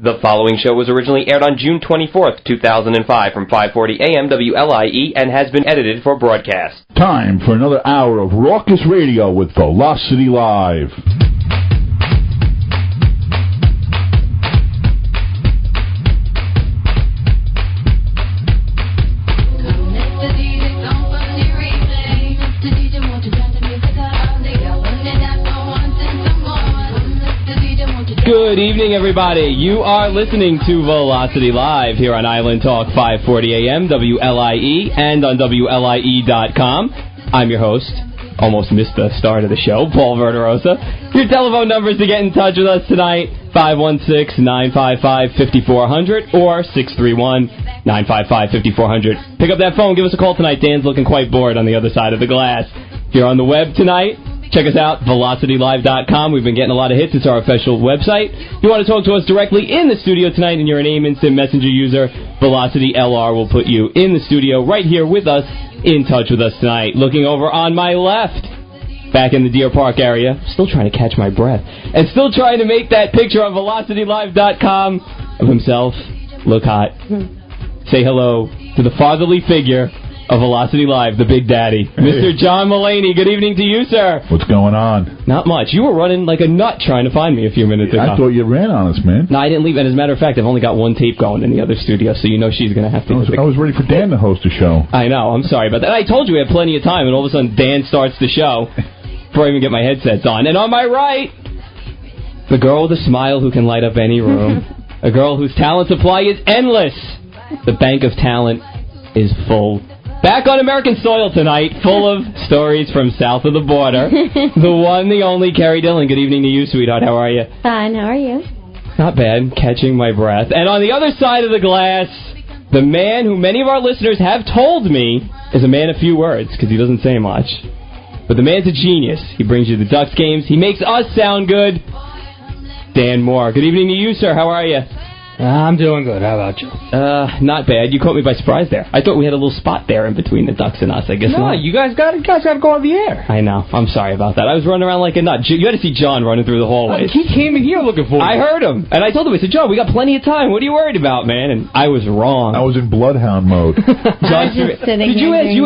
The following show was originally aired on June 24th, 2005 from 5:40 a.m. WLIE and has been edited for broadcast. Time for another hour of raucous radio with Velocity Live. Good evening, everybody. You are listening to Velocity Live here on Island Talk 540 AM, WLIE, and on WLIE.com. I'm your host. Almost missed the start of the show, Paul Verderosa. Your telephone numbers to get in touch with us tonight, 516-955-5400 or 631-955-5400. Pick up that phone. Give us a call tonight. Dan's looking quite bored on the other side of the glass. If you're on the web tonight, check us out, VelocityLive.com. We've been getting a lot of hits. It's our official website. If you want to talk to us directly in the studio tonight and you're an AIM Instant Messenger user, Velocity LR will put you in the studio right here with us, in touch with us tonight. Looking over on my left, back in the Deer Park area, still trying to catch my breath, and still trying to make that picture on VelocityLive.com of himself look hot. Say hello to the fatherly figure of Velocity Live, the Big Daddy, Mr. John Mulaney. Good evening to you, sir. What's going on? Not much. You were running like a nut trying to find me a few minutes ago. I thought you ran on us, man. No, I didn't leave. And as a matter of fact, I've only got one tape going in the other studio, so you know she's going to have to... I was ready for Dan to host a show. I know. I'm sorry about that. I told you we had plenty of time, and all of a sudden Dan starts the show before I even get my headsets on. And on my right, the girl with a smile who can light up any room. A girl whose talent supply is endless. The bank of talent is full. Back on American soil tonight, full of stories from south of the border. The one, the only, Carrie Dillon. Good evening to you, sweetheart. How are you? Fine. How are you? Not bad. Catching my breath. And on the other side of the glass, the man who many of our listeners have told me is a man of few words, because he doesn't say much. But the man's a genius. He brings you the Ducks games. He makes us sound good. Dan Moore. Good evening to you, sir. How are you? I'm doing good. How about you? Not bad. You caught me by surprise there. I thought we had a little spot there in between the Ducks and us. I guess not. You guys got to go on the air. I know. I'm sorry about that. I was running around like a nut. You got to see John running through the hallways. He came in here looking for you. I heard him. And I told him, I said, John, we got plenty of time. What are you worried about, man? And I was wrong. I was in bloodhound mode. John, you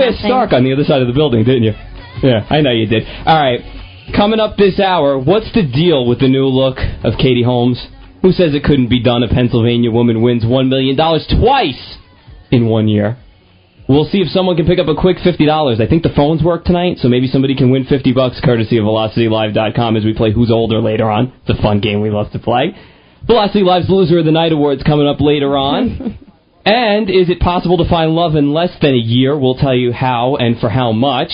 asked Stark on the other side of the building, didn't you? Yeah, I know you did. All right. Coming up this hour, what's the deal with the new look of Katie Holmes? Who says it couldn't be done? A Pennsylvania woman wins $1 million twice in 1 year. We'll see if someone can pick up a quick $50. I think the phones work tonight, so maybe somebody can win $50 courtesy of VelocityLive.com as we play Who's Older later on. It's a fun game we love to play. Velocity Live's Loser of the Night Awards coming up later on. And is it possible to find love in less than a year? We'll tell you how and for how much.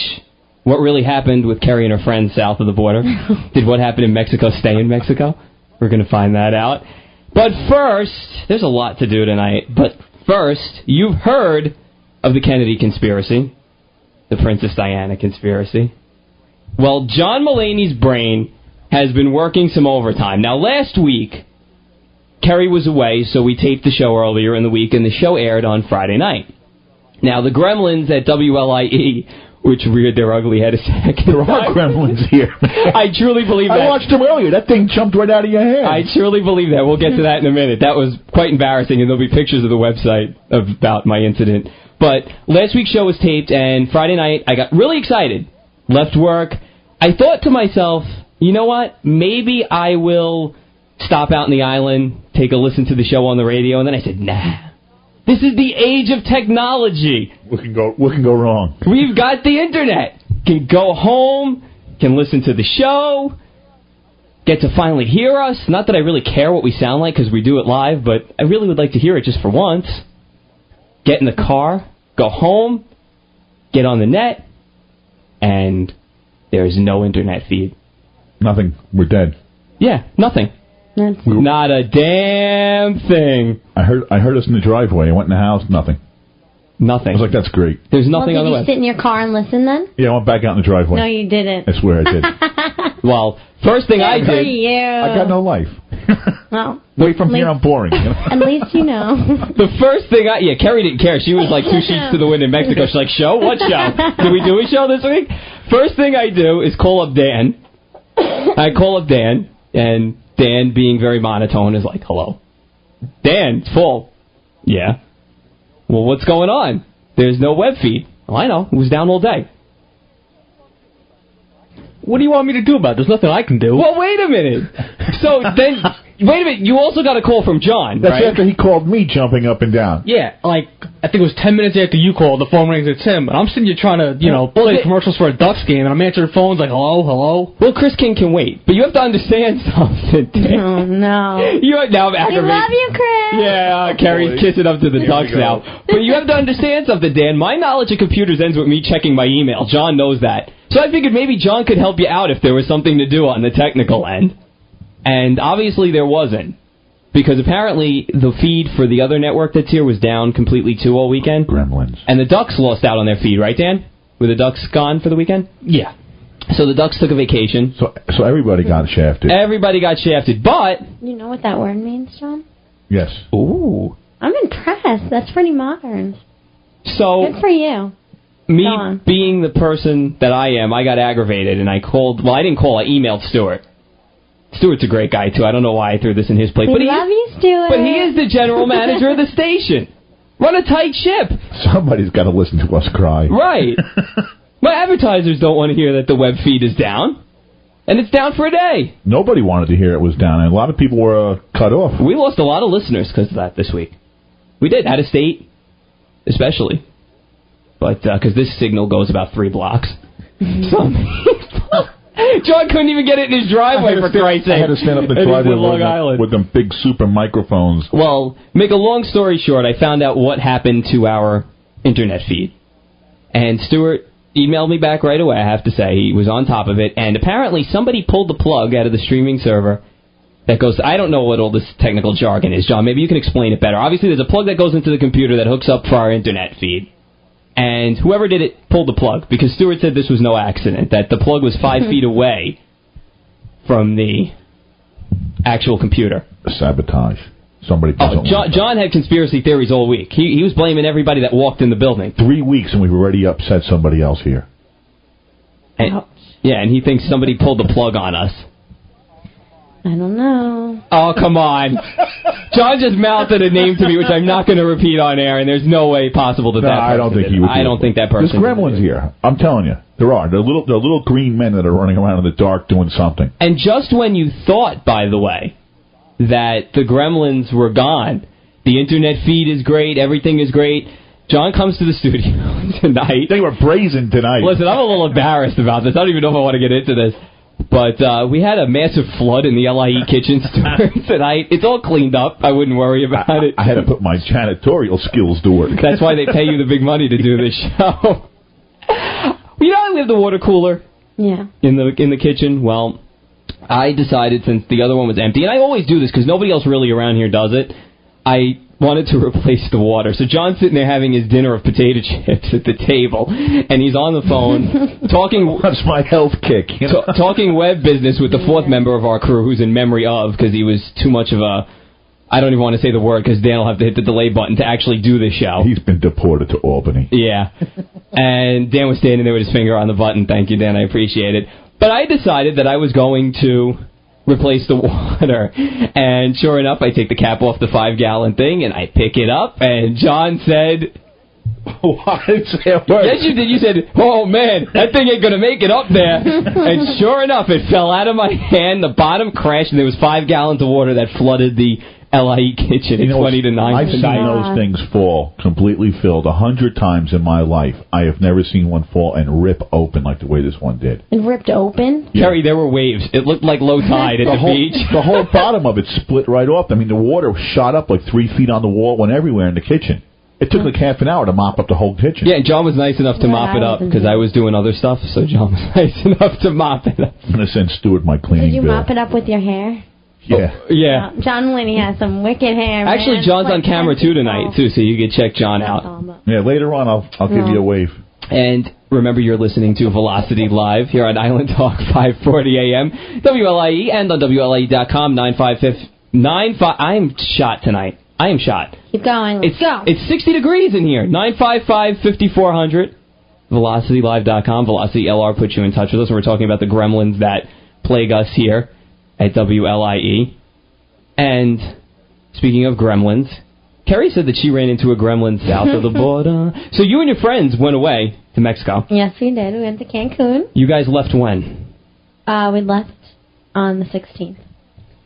What really happened with Carrie and her friends south of the border? Did what happened in Mexico stay in Mexico? We're going to find that out. But first, there's a lot to do tonight. But first, you've heard of the Kennedy conspiracy, the Princess Diana conspiracy. Well, John Mulaney's brain has been working some overtime. Now, last week, Kerry was away, so we taped the show earlier in the week, and the show aired on Friday night. Now, the gremlins at WLIE, which reared their ugly head a second. There are gremlins here. I truly believe that. I watched them earlier. That thing jumped right out of your hand. I truly believe that. We'll get to that in a minute. That was quite embarrassing, and there'll be pictures of the website about my incident. But last week's show was taped, and Friday night I got really excited. Left work. I thought to myself, you know what? Maybe I will stop out in the island, take a listen to the show on the radio, and then I said, nah. This is the age of technology. What can go wrong? We've got the internet. Can go home, can listen to the show, get to finally hear us. Not that I really care what we sound like because we do it live, but I really would like to hear it just for once. Get in the car, go home, get on the net, and there's no internet feed. Nothing. We're dead. Yeah, nothing. Not a damn thing. I heard us in the driveway. I went in the house. Nothing. Nothing. I was like, that's great. There's nothing on the web. Did you sit in your car and listen then? Yeah, I went back out in the driveway. No, you didn't. I swear I did. Well, first thing I did... I got no life. Well, Away from here, I'm boring. You know? At least you know. The first thing Carrie didn't care. She was like 2 sheets to the wind in Mexico. She's like, show? What show? Did we do a show this week? First thing I do is call up Dan. I call up Dan, and Dan, being very monotone, is like, hello. Dan, it's full. Yeah. Well, what's going on? There's no web feed. Well, I know. It was down all day. What do you want me to do about it? There's nothing I can do. Well, wait a minute. So then, wait a minute. You also got a call from John, That's right? after he called me jumping up and down. Yeah, like, I think it was 10 minutes after you called, the phone rings, it's him. And I'm sitting here trying to, play commercials for a Ducks game, and I'm answering phones like, hello, hello. Well, Chris King can wait, but you have to understand something. Oh, no. Now I'm We aggravated. love you, Chris. Yeah, Carrie's kissing up to the Ducks now. But you have to understand something, Dan. My knowledge of computers ends with me checking my email. John knows that. So I figured maybe John could help you out if there was something to do on the technical end. And obviously there wasn't. Because apparently the feed for the other network that's here was down completely too all weekend. Gremlins. And the Ducks lost out on their feed, right, Dan? Were the Ducks gone for the weekend? Yeah. So the Ducks took a vacation. So everybody got shafted. Everybody got shafted, but... You know what that word means, John? Yes. Ooh. I'm impressed. That's pretty modern. So... Good for you. Me being the person that I am, I got aggravated, and I called... Well, I didn't call. I emailed Stuart. Stuart's a great guy, too. I don't know why I threw this in his plate. We love you, Stuart. But he is the general manager of the station. Run a tight ship. Somebody's got to listen to us cry. Right. My advertisers don't want to hear that the web feed is down. And it's down for a day. Nobody wanted to hear it was down, and a lot of people were cut off. We lost a lot of listeners because of that this week. We did, out of state, especially. But, because this signal goes about 3 blocks. Some people... John couldn't even get it in his driveway, for Christ's sake. I had to stand up in the driveway with them big super microphones. Well, make a long story short, I found out what happened to our internet feed. And Stuart emailed me back right away, I have to say. He was on top of it. And apparently somebody pulled the plug out of the streaming server that goes... I don't know what all this technical jargon is, John. Maybe you can explain it better. Obviously, there's a plug that goes into the computer that hooks up for our internet feed. And whoever did it pulled the plug, because Stuart said this was no accident, that the plug was 5 feet away from the actual computer. Sabotage. Somebody doesn't John had conspiracy theories all week. He was blaming everybody that walked in the building. 3 weeks and we've already upset somebody else here. And, yeah, and he thinks somebody pulled the plug on us. I don't know. Oh, come on. John just mouthed a name to me, which I'm not going to repeat on air, and there's no way possible that that person I don't think he would. I don't think that person. There's gremlins here. I'm telling you. There are. They're little green men that are running around in the dark doing something. And just when you thought, by the way, that the gremlins were gone, the internet feed is great, everything is great, John comes to the studio tonight. They were brazen tonight. Listen, I'm a little embarrassed about this. I don't even know if I want to get into this. But we had a massive flood in the LIE kitchen tonight. It's all cleaned up. I wouldn't worry about it. I had to put my janitorial skills to work. That's why they pay you the big money to do this show. You know, I leave the water cooler in the kitchen. Well, I decided, since the other one was empty, and I always do this because nobody else really around here does it, I wanted to replace the water. So John's sitting there having his dinner of potato chips at the table, and he's on the phone talking... What's my health kick? You know? Talking web business with the fourth member of our crew, who's in memory of, because he was too much of a... I don't even want to say the word, because Dan will have to hit the delay button to actually do the show. He's been deported to Albany. Yeah. And Dan was standing there with his finger on the button. Thank you, Dan. I appreciate it. But I decided that I was going to replace the water. And sure enough, I take the cap off the 5-gallon thing, and I pick it up, and John said... Why didn't say a word? Yes, you did. You said, oh, man, that thing ain't going to make it up there. And sure enough, it fell out of my hand, the bottom crashed, and there was 5 gallons of water that flooded the LIE kitchen at 20 to 9 I've seen those things fall completely filled 100 times in my life. I have never seen one fall and rip open like the way this one did. It ripped open? Yeah. Terry, there were waves. It looked like low tide at the beach. The whole bottom of it split right off. I mean, the water shot up like 3 feet on the wall, went everywhere in the kitchen. It took like half an hour to mop up the whole kitchen. Yeah, and John was nice enough to mop it up because I was doing other stuff, so John was nice enough to mop it up. I'm going to send Stuart my cleaning bill. Did you mop it up with your hair? Yeah. Yeah. John Linney has some wicked hair. Actually, man. John's on camera too tonight too, so you can check John out. Yeah, later on I'll give you a wave. And remember, you're listening to Velocity Live here on Island Talk 540 AM, WLIE, and on WLIE.com 955. I am shot tonight. I am shot. Keep going. Let's go. It's 60 degrees in here. 955-5400. VelocityLive.com. Velocity LR puts you in touch with us. And we're talking about the gremlins that plague us here at WLIE. And Speaking of gremlins, Carrie said that she ran into a gremlin south of the border. So you and your friends went away to Mexico. Yes, we did. We went to Cancun. You guys left when? We left on the 16th,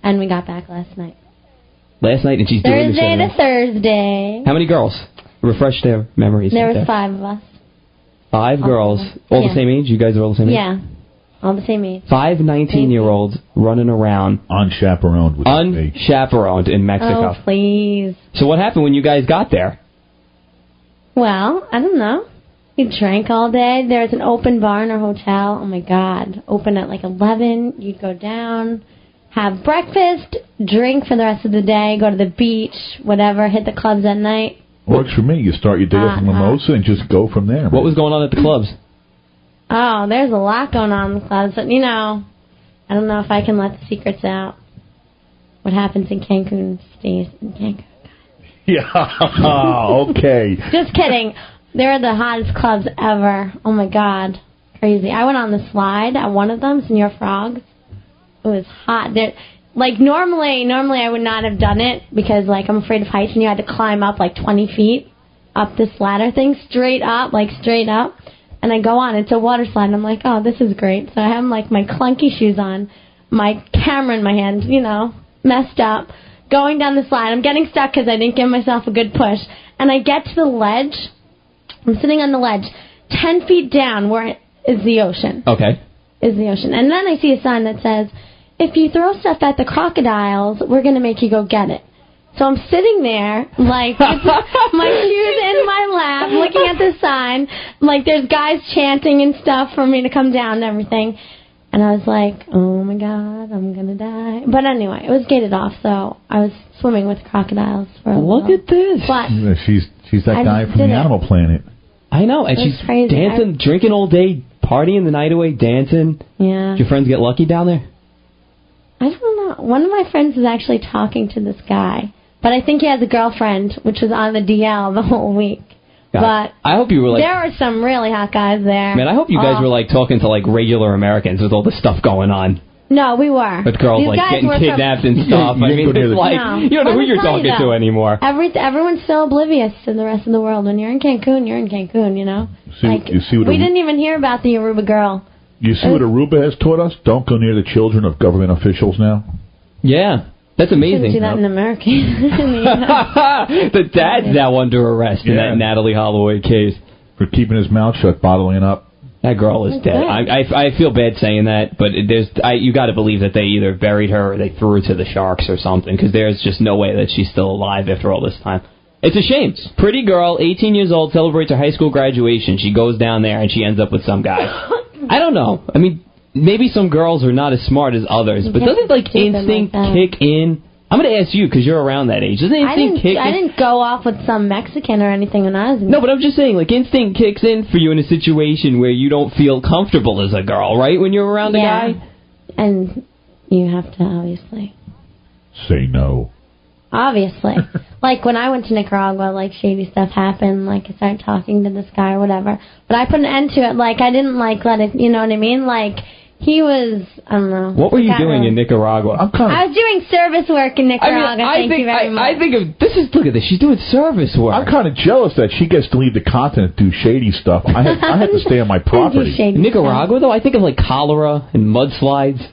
and we got back last night. Last night, and she's doing this Thursday to Thursday. How many girls? Refresh their memories. There was 5 of us. 5 girls. All the same age? You guys are all the same age? Yeah. All the same age. 5 19-year-olds running around. Unchaperoned. Unchaperoned in Mexico. Oh, please. So what happened when you guys got there? Well, I don't know. We drank all day. There was an open bar in our hotel. Oh, my God. Open at like 11. You'd go down, have breakfast, drink for the rest of the day, go to the beach, whatever, hit the clubs at night. Works for me. You start your day off with mimosa and just go from there. What was going on at the clubs? Oh, there's a lot going on in the clubs. But, you know, I don't know if I can let the secrets out. What happens in Cancun stays in Cancun. Yeah, okay. Just kidding. They're the hottest clubs ever. Oh, my God. Crazy. I went on the slide at one of them, Senor Frogs. It was hot. Like, normally I would not have done it because, like, I'm afraid of heights, and you had to climb up, like, 20 feet up this ladder thing, straight up. And I go on. It's a water slide, and I'm like, oh, this is great. So I have, like, my clunky shoes on, my camera in my hand, you know, messed up, going down the slide. I'm getting stuck because I didn't give myself a good push. And I get to the ledge. I'm sitting on the ledge. 10 feet down where is the ocean. Okay. Is the ocean. And then I see a sign that says, if you throw stuff at the crocodiles, we're going to make you go get it. So I'm sitting there, like, with my shoes in my lap, looking at the sign. Like, there's guys chanting and stuff for me to come down and everything. And I was like, oh, my God, I'm going to die. But anyway, it was gated off, so I was swimming with crocodiles for a while. Look at this. But yeah, she's that guy from the Animal Planet. I know, and she's crazy. dancing, drinking all day, partying the night away, dancing. Yeah. Did your friends get lucky down there? I don't know. One of my friends was actually talking to this guy, but I think he has a girlfriend, which was on the DL the whole week. God. But I hope you were like, there were some really hot guys there. Man, I hope you guys were like talking to like regular Americans with all this stuff going on. No, we were. With girls These like guys getting were kidnapped and stuff. I mean, it's like, you don't know who you're talking to anymore. Everyone's so oblivious to the rest of the world. When you're in Cancun, you're in Cancun, you know? We didn't even hear about the Aruba girl. You see what Aruba has taught us? Don't go near the children of government officials now. Yeah. That's amazing. Do that in America. The dad's now under arrest in that Natalie Holloway case. For keeping his mouth shut, bottling up. That girl is dead. I feel bad saying that, but you got to believe that they either buried her or they threw her to the sharks or something, because there's just no way that she's still alive after all this time. It's a shame. Pretty girl, 18 years old, celebrates her high school graduation. She goes down there and she ends up with some guy. I don't know. I mean, maybe some girls are not as smart as others, but doesn't like instinct kick in? I'm going to ask you because you're around that age. Doesn't instinct kick in? I didn't go off with some Mexican or anything when I was in. No, but I'm just saying, like, instinct kicks in for you in a situation where you don't feel comfortable as a girl, right? When you're around a guy? And you have to obviously say no. Obviously. Like, when I went to Nicaragua, like, shady stuff happened. Like, I started talking to this guy or whatever. But I put an end to it. Like, I didn't, like, let it, you know what I mean? Like, he was, I don't know. What were you doing in Nicaragua? I was doing service work in Nicaragua. Thank you very much. I think of, look at this. She's doing service work. I'm kind of jealous that she gets to leave the continent to do shady stuff. I had to stay on my property. Nicaragua, though, I think of, like, cholera and mudslides.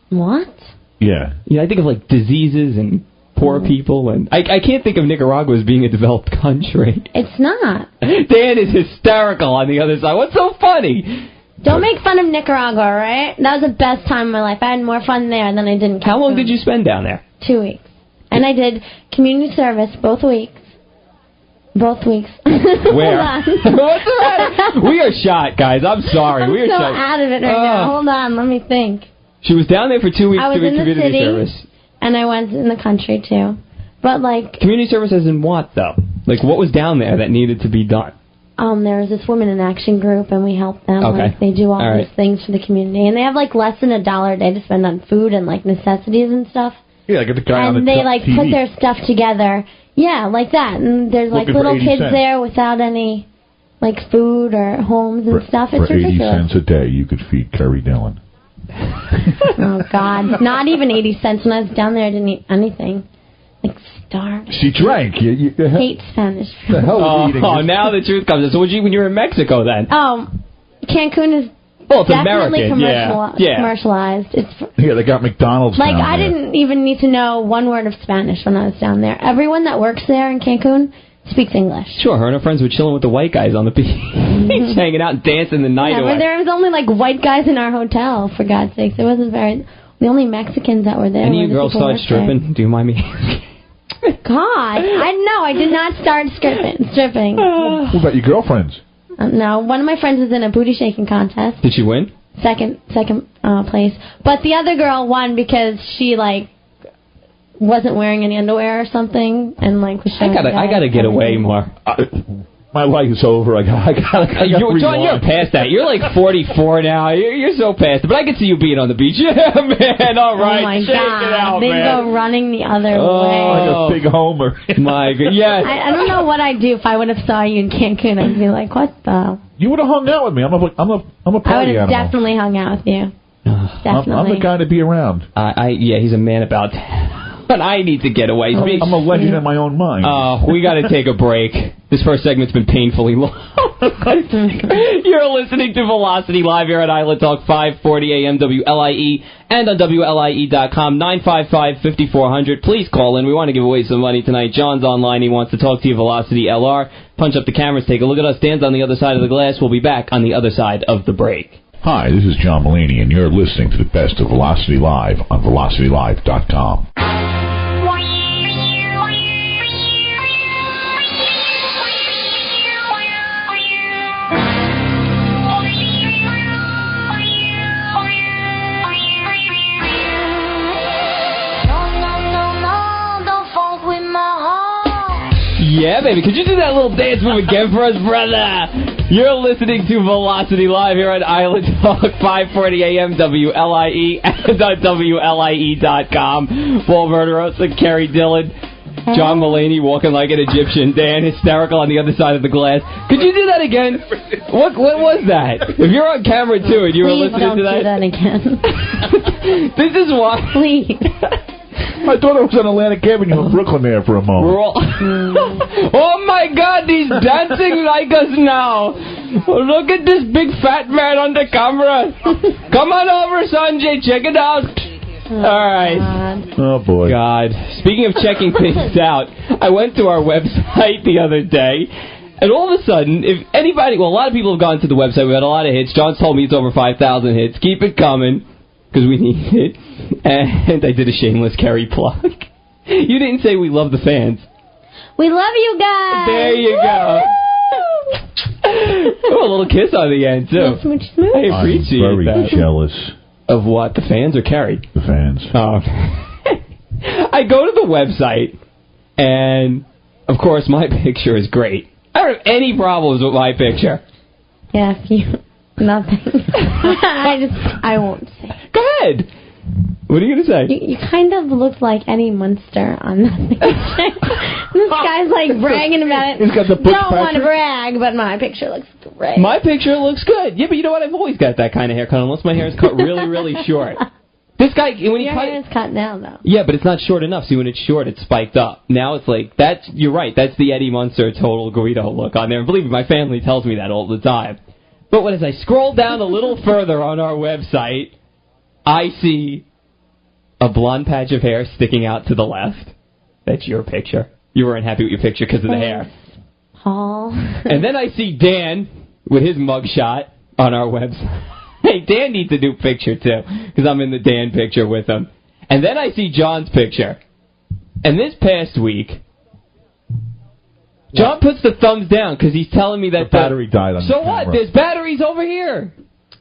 What? Yeah. Yeah, I think of, like, diseases and poor people, and I can't think of Nicaragua as being a developed country. It's not. Dan is hysterical on the other side. What's so funny? Don't make fun of Nicaragua, all right? That was the best time of my life. I had more fun there than I did in Cancun. How long did you spend down there? 2 weeks. And I did community service both weeks. Both weeks. Where? What's the matter? We are shot, guys. I'm sorry. I'm we are so shot. out of it right now. Hold on. Let me think. She was down there for 2 weeks doing community city, service. And I went in the country, too. But, like... Community service as in what, though? Like, what was down there that needed to be done? There was this women in action group, and we helped them. Okay. Like, they do all these things for the community. And they have, like, less than $1 a day to spend on food and, like, necessities and stuff. Yeah, get the guy on the And they, like, TV. put their stuff together. Yeah, like that. And there's, like, little kids there without any, like, food or homes and stuff. It's ridiculous. For 80 cents a day, you could feed Kerry Dillon. Oh, God. Not even 80 cents. When I was down there, I didn't eat anything. Like, starving. She drank. You hate Spanish food. The hell was eating? Oh, now the truth comes. So what did you when you were in Mexico then? Oh, Cancun is Well, it's definitely American. commercialized. It's Yeah, they got McDonald's. like down I there. didn't even need to know one word of Spanish when I was down there. Everyone that works there in Cancun speaks English. Sure, her and her friends were chilling with the white guys on the beach, hanging out and dancing the night Yeah, away. but there was only like white guys in our hotel, for God's sakes. It wasn't very. The only Mexicans that were there. Any were of you the girls people start who worked there. stripping? Do you mind me? God, I did not start stripping. What about your girlfriends? No, one of my friends was in a booty shaking contest. Did she win? Second place. But the other girl won because she like wasn't wearing any underwear or something, and like was showing I gotta get away more. My life is over. I got John, you're past that. You're like 44 now. You're so past it. But I can see you being on the beach. Yeah, man. All right. Oh my Shake God! it out, they man. go running the other like way. a big homer. My God. Yes. I don't know what I'd do if I would have saw you in Cancun. I'd be like, what the? You would have hung out with me. I'm a I would party have animal. definitely hung out with you. Definitely. I'm the guy to be around. Yeah, he's a man about town. But I need to get away. I'm a legend in my own mind. We got to take a break. This first segment's been painfully long. You're listening to Velocity Live here at Island Talk 540 AM WLIE and on WLIE.com 955-5400. Please call in. We want to give away some money tonight. John's online. He wants to talk to you. Velocity LR. Punch up the cameras. Take a look at us. Dan's on the other side of the glass. We'll be back on the other side of the break. Hi, this is John Mulaney, and you're listening to the best of Velocity Live on VelocityLive.com. Yeah, baby. Could you do that little dance move again for us, brother? You're listening to Velocity Live here on Island Talk 540 AM WLIE and on WLIE.com. Paul Verderosa, Kerry Dillon, John Mulaney walking like an Egyptian, Dan hysterical on the other side of the glass. Could you do that again? What was that? If you're on camera too and you were listening to that. Please don't do that again. This is why. Please. I thought it was on Atlantic Avenue in Brooklyn there for a moment. Oh my God, he's dancing like us now. Look at this big fat man on the camera. Come on over, Sanjay, check it out. All right. God. Oh, boy. God. Speaking of checking things out, I went to our website the other day, and all of a sudden, if anybody, well, a lot of people have gone to the website. We had a lot of hits. John's told me it's over 5,000 hits. Keep it coming, because we need it. And I did a shameless Kerry plug. You didn't say we love the fans. We love you guys. There you go. Oh, a little kiss on the end, too. Smooch, smooch. I appreciate I'm very that. jealous. Of what? The fans or Kerry? The fans. Oh. I go to the website, and, of course, my picture is great. I don't have any problems with my picture. Yeah, nothing. I won't say. Go ahead. What are you going to say? You kind of look like Eddie Munster on that picture. This guy's like bragging about it. He's got the Butch Don't want to Patrick. brag, but my picture looks great. My picture looks good. Yeah, but you know what? I've always got that kind of haircut, unless my hair is cut really, really short. This guy, when Your he cut hair is cut now, though. yeah, but it's not short enough. See, when it's short, it's spiked up. Now it's like, you're right, that's the Eddie Munster total Guido look on there. And believe me, my family tells me that all the time. But as I scroll down a little further on our website, I see a blonde patch of hair sticking out to the left. That's your picture. You weren't happy with your picture because of the hair. Paul. And then I see Dan with his mugshot on our website. Hey, Dan needs a new picture, too, because I'm in the Dan picture with him. And then I see John's picture. And this past week, John puts the thumbs down because he's telling me that the battery died on the So camera. what? There's batteries over here.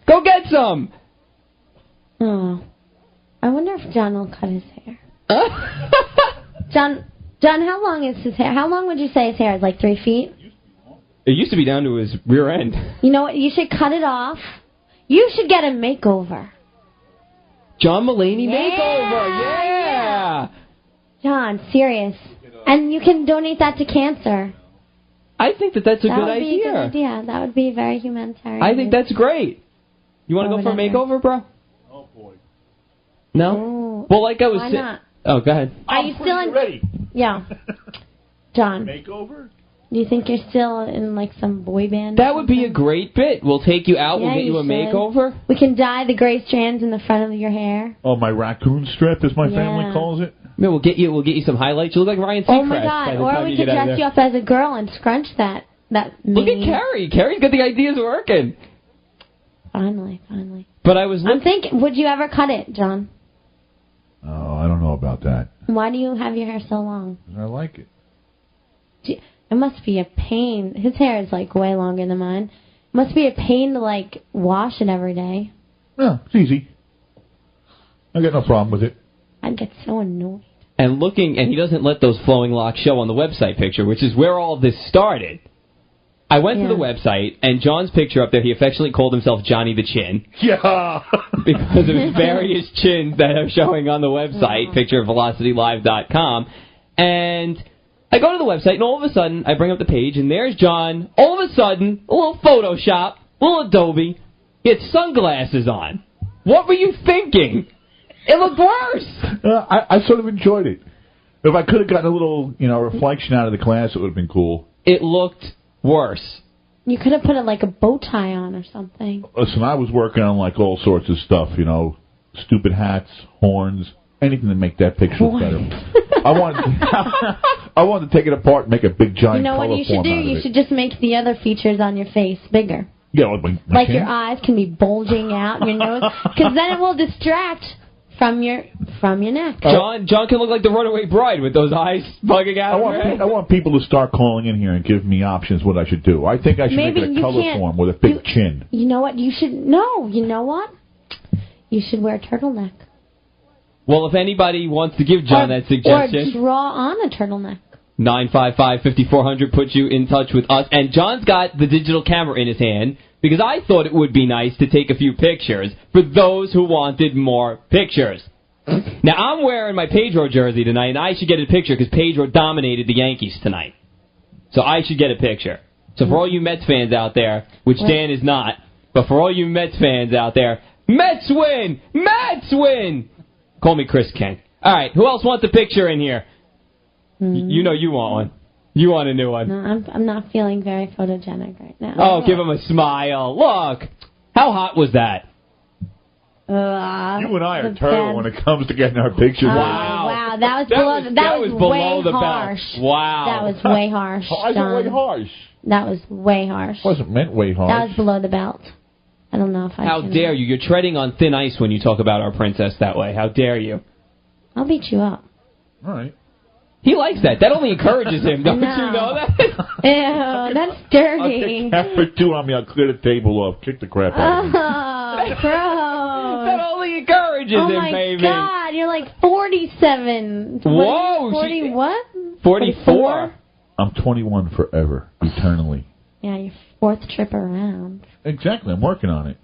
Go get some. Oh. I wonder if John will cut his hair. John, how long is his hair? How long would you say his hair is? Like 3 feet? It used to be down to his rear end. You know what? You should cut it off. You should get a makeover. John Mulaney Yeah. makeover. Yeah. John, serious. And you can donate that to cancer. I think that's a That good would be idea. a good idea. That would be very humanitarian. I think that's great. You want to go for a whatever. makeover, bro? Oh, boy. No? Ooh. Well, like I was Why saying. not? Oh, go ahead. Are you still in? Ready. Yeah. John. Makeover? Do you think you're still in, like, some boy band? That would be a great bit. We'll take you out. We'll get you a makeover. We can dye the gray strands in the front of your hair. Oh, my raccoon strip, as my family calls it? No, we'll get you some highlights. You look like Ryan Seacrest. Oh, my God. Or we could dress you up as a girl and scrunch that. Look at Carrie. Carrie's got the ideas working. Finally. But I'm thinking, would you ever cut it, John? Oh, I don't know about that. Why do you have your hair so long? I like it. It must be a pain. His hair is, like, way longer than mine. It must be a pain to, like, wash it every day. Yeah, it's easy. I got no problem with it. I'd get so annoyed. And he doesn't let those flowing locks show on the website picture, which is where all this started. I went to the website, and John's picture up there, he affectionately called himself Johnny the Chin. Yeah! Because of his various chins that are showing on the website, picture of VelocityLive.com. And I go to the website, and all of a sudden, I bring up the page, and there's John. All of a sudden, a little Photoshop, a little Adobe. He had sunglasses on. What were you thinking? It looked worse. I sort of enjoyed it. If I could have gotten a little, reflection out of the glass, it would have been cool. It looked worse. You could have put it like a bow tie on or something. Listen, I was working on like all sorts of stuff, stupid hats, horns, anything to make that picture look better. I wanted to take it apart and make a big giant. You know what you should do? You should just make the other features on your face bigger. Yeah, like your eyes can be bulging out, your nose, because then it will distract from your neck. John can look like the Runaway Bride with those eyes bugging out. I want people to start calling in here and give me options what I should do. I think I should make it a color form with a big chin. You know what? You should You know what? You should wear a turtleneck. Well, if anybody wants to give John that suggestion, or draw on a turtleneck. 955-5400 puts you in touch with us. And John's got the digital camera in his hand because I thought it would be nice to take a few pictures for those who wanted more pictures. Now, I'm wearing my Pedro jersey tonight, and I should get a picture because Pedro dominated the Yankees tonight. So I should get a picture. So for all you Mets fans out there, which Dan is not, but for all you Mets fans out there, Mets win! Mets win! Call me Chris King. All right, who else wants a picture in here? You know you want one. You want a new one. No, I'm not feeling very photogenic right now. Oh, give him a smile. Look. How hot was that? You and I are terrible when it comes to getting our pictures. Wow, that was below the harsh. Belt. Wow. That was way harsh. I was way harsh. That was way harsh. It wasn't meant way harsh. That was below the belt. I don't know if I How dare you? You're treading on thin ice when you talk about our princess that way. How dare you? I'll beat you up. All right. He likes that. That only encourages him. Don't you know that? Ew, that's dirty. I'll take camera 2 on me. I'll clear the table off. Kick the crap out of me. Oh, gross. That only encourages him, baby. Oh, my God. You're like 47. Whoa. 40 what? 44. I'm 21 forever, eternally. Yeah, your 4th trip around. Exactly. I'm working on it.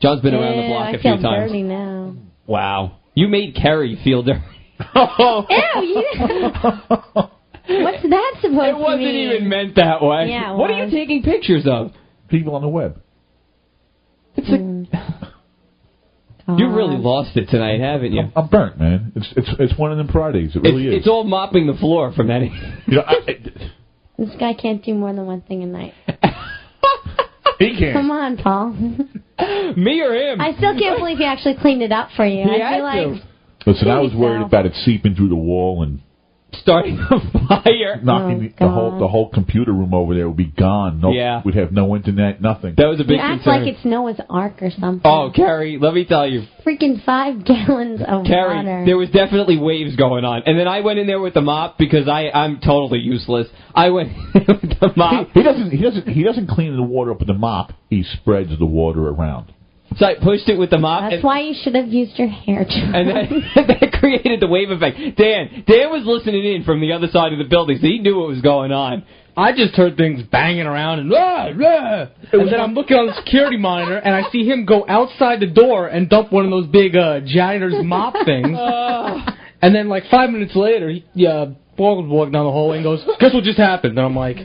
John's been around the block a few times. I feel dirty now. Wow. You made Kerry feel dirty. Ew! What's that supposed to mean? It wasn't even meant that way. Yeah, what are you taking pictures of? People on the web. It's you really lost it tonight, haven't you? I'm burnt, man. It's one of them Fridays. It really is. It's all mopping the floor from that. This guy can't do more than one thing a night. He can't. Come on, Paul. Me or him? I still can't believe he actually cleaned it up for you. I feel like. Listen, I was worried about it seeping through the wall and starting a fire, knocking the whole computer room over there would be gone. We'd have no internet, nothing. That was a big concern. You act like it's Noah's Ark or something. Oh, Carrie, let me tell you. Freaking 5 gallons of water. There was definitely waves going on, and then I went in there with the mop because I'm totally useless. I went in with the mop. He doesn't clean the water up with the mop. He spreads the water around. So I pushed it with the mop. That's why you should have used your hair dryer. And that created the wave effect. Dan was listening in from the other side of the building, so he knew what was going on. I just heard things banging around and and then I'm looking on the security monitor and I see him go outside the door and dump one of those big janitor's mop things. And then like 5 minutes later, Paul was walking down the hallway and goes, "Guess what just happened?" And I'm like,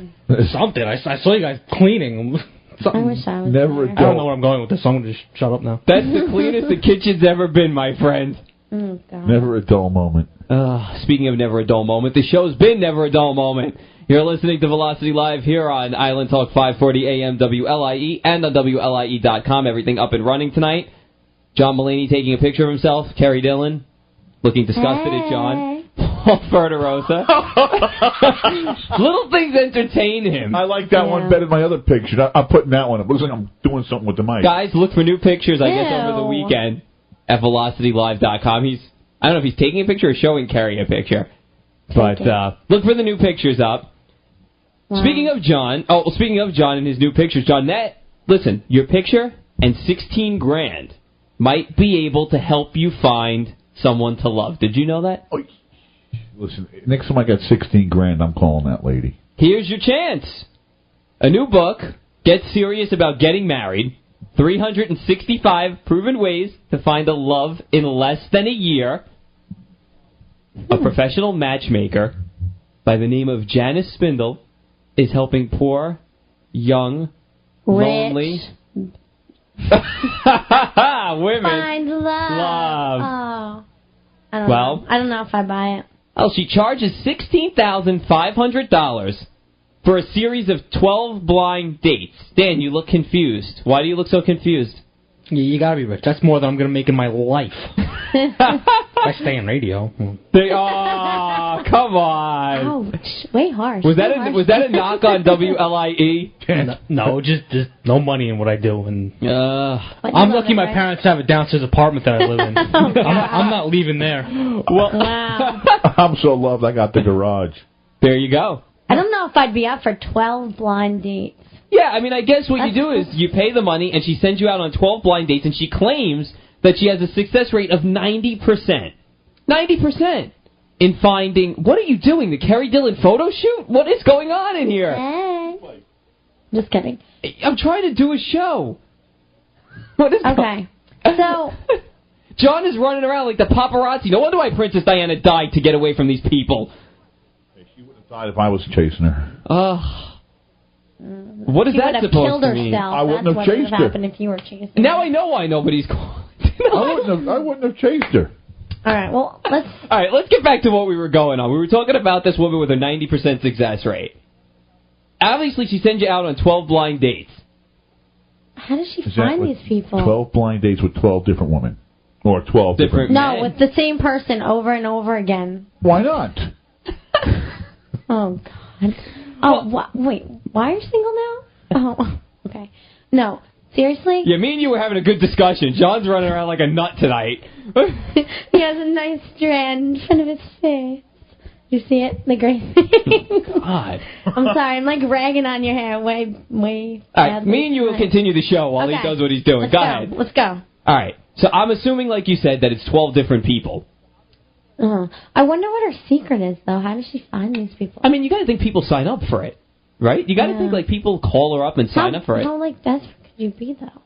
"Something. I saw you guys cleaning." I wish I was never. there. I don't know where I'm going with this, so I'm going to just shut up now. That's the cleanest the kitchen's ever been, my friend. Oh, God. Never a dull moment. Speaking of never a dull moment, the show's been never a dull moment. You're listening to Velocity Live here on Island Talk 540 AM WLIE and on WLIE.com. Everything up and running tonight. John Mulaney taking a picture of himself. Carrie Dillon looking disgusted at John. Paul Ferderosa. Little things entertain him. I like that one better than my other picture. I'm putting that one up. Looks like I'm doing something with the mic. Guys, look for new pictures, I guess, over the weekend at VelocityLive.com. I don't know if he's taking a picture or showing Carrie a picture. But look for the new pictures up. Wow. Speaking of John and his new pictures, John, listen, your picture and $16,000 might be able to help you find someone to love. Did you know that? Oh, listen, next time I got $16,000, I'm calling that lady. Here's your chance. A new book, Get Serious About Getting Married, 365 Proven Ways to Find a Love in Less Than a Year. A professional matchmaker by the name of Janice Spindle is helping poor, young, lonely women find love. Oh. I don't know if I buy it. Well, she charges $16,500 for a series of 12 blind dates. Dan, you look confused. Why do you look so confused? You gotta be rich. That's more than I'm gonna make in my life. I stay in radio. Come on. Ouch. Way harsh. Was that a knock on WLIE? No, just no money in what I do, and I'm lucky my parents have a downstairs apartment that I live in. I'm not leaving there. Well, wow. I'm so loved I got the garage. There you go. I don't know if I'd be up for 12 blind dates. Yeah, I mean, I guess what you do is you pay the money, and she sends you out on 12 blind dates, and she claims that she has a success rate of 90%. 90% in finding... What are you doing? The Carrie Dillon photo shoot? What is going on in here? Hey. Just kidding. I'm trying to do a show. What is okay. So... John is running around like the paparazzi. No wonder why Princess Diana died to get away from these people. Hey, she would have died if I was chasing her. What is that supposed to mean? I wouldn't have chased her. Happened if you were chasing her. Now I know why nobody's calling. I wouldn't have chased her. All right, well, let's get back to what we were going on. We were talking about this woman with a 90% success rate. Obviously, she sends you out on 12 blind dates. How does she find these people? 12 blind dates with 12 different women. Or 12 different men. No, with the same person over and over again. Why not? Oh, God. Oh, wait, why are you single now? Oh, okay. No, seriously? Yeah, me and you were having a good discussion. John's running around like a nut tonight. He has a nice strand in front of his face. You see it? The gray thing? God. I'm sorry, I'm like ragging on your hair way. All right, me and you will continue the show while he does what he's doing. Go ahead. Let's go. All right, so I'm assuming, like you said, that it's 12 different people. I wonder what her secret is, though. How does she find these people? I mean, you got to think people sign up for it, right? You got to think, like, people call her up and sign up for it. How, like, desperate could you be, though?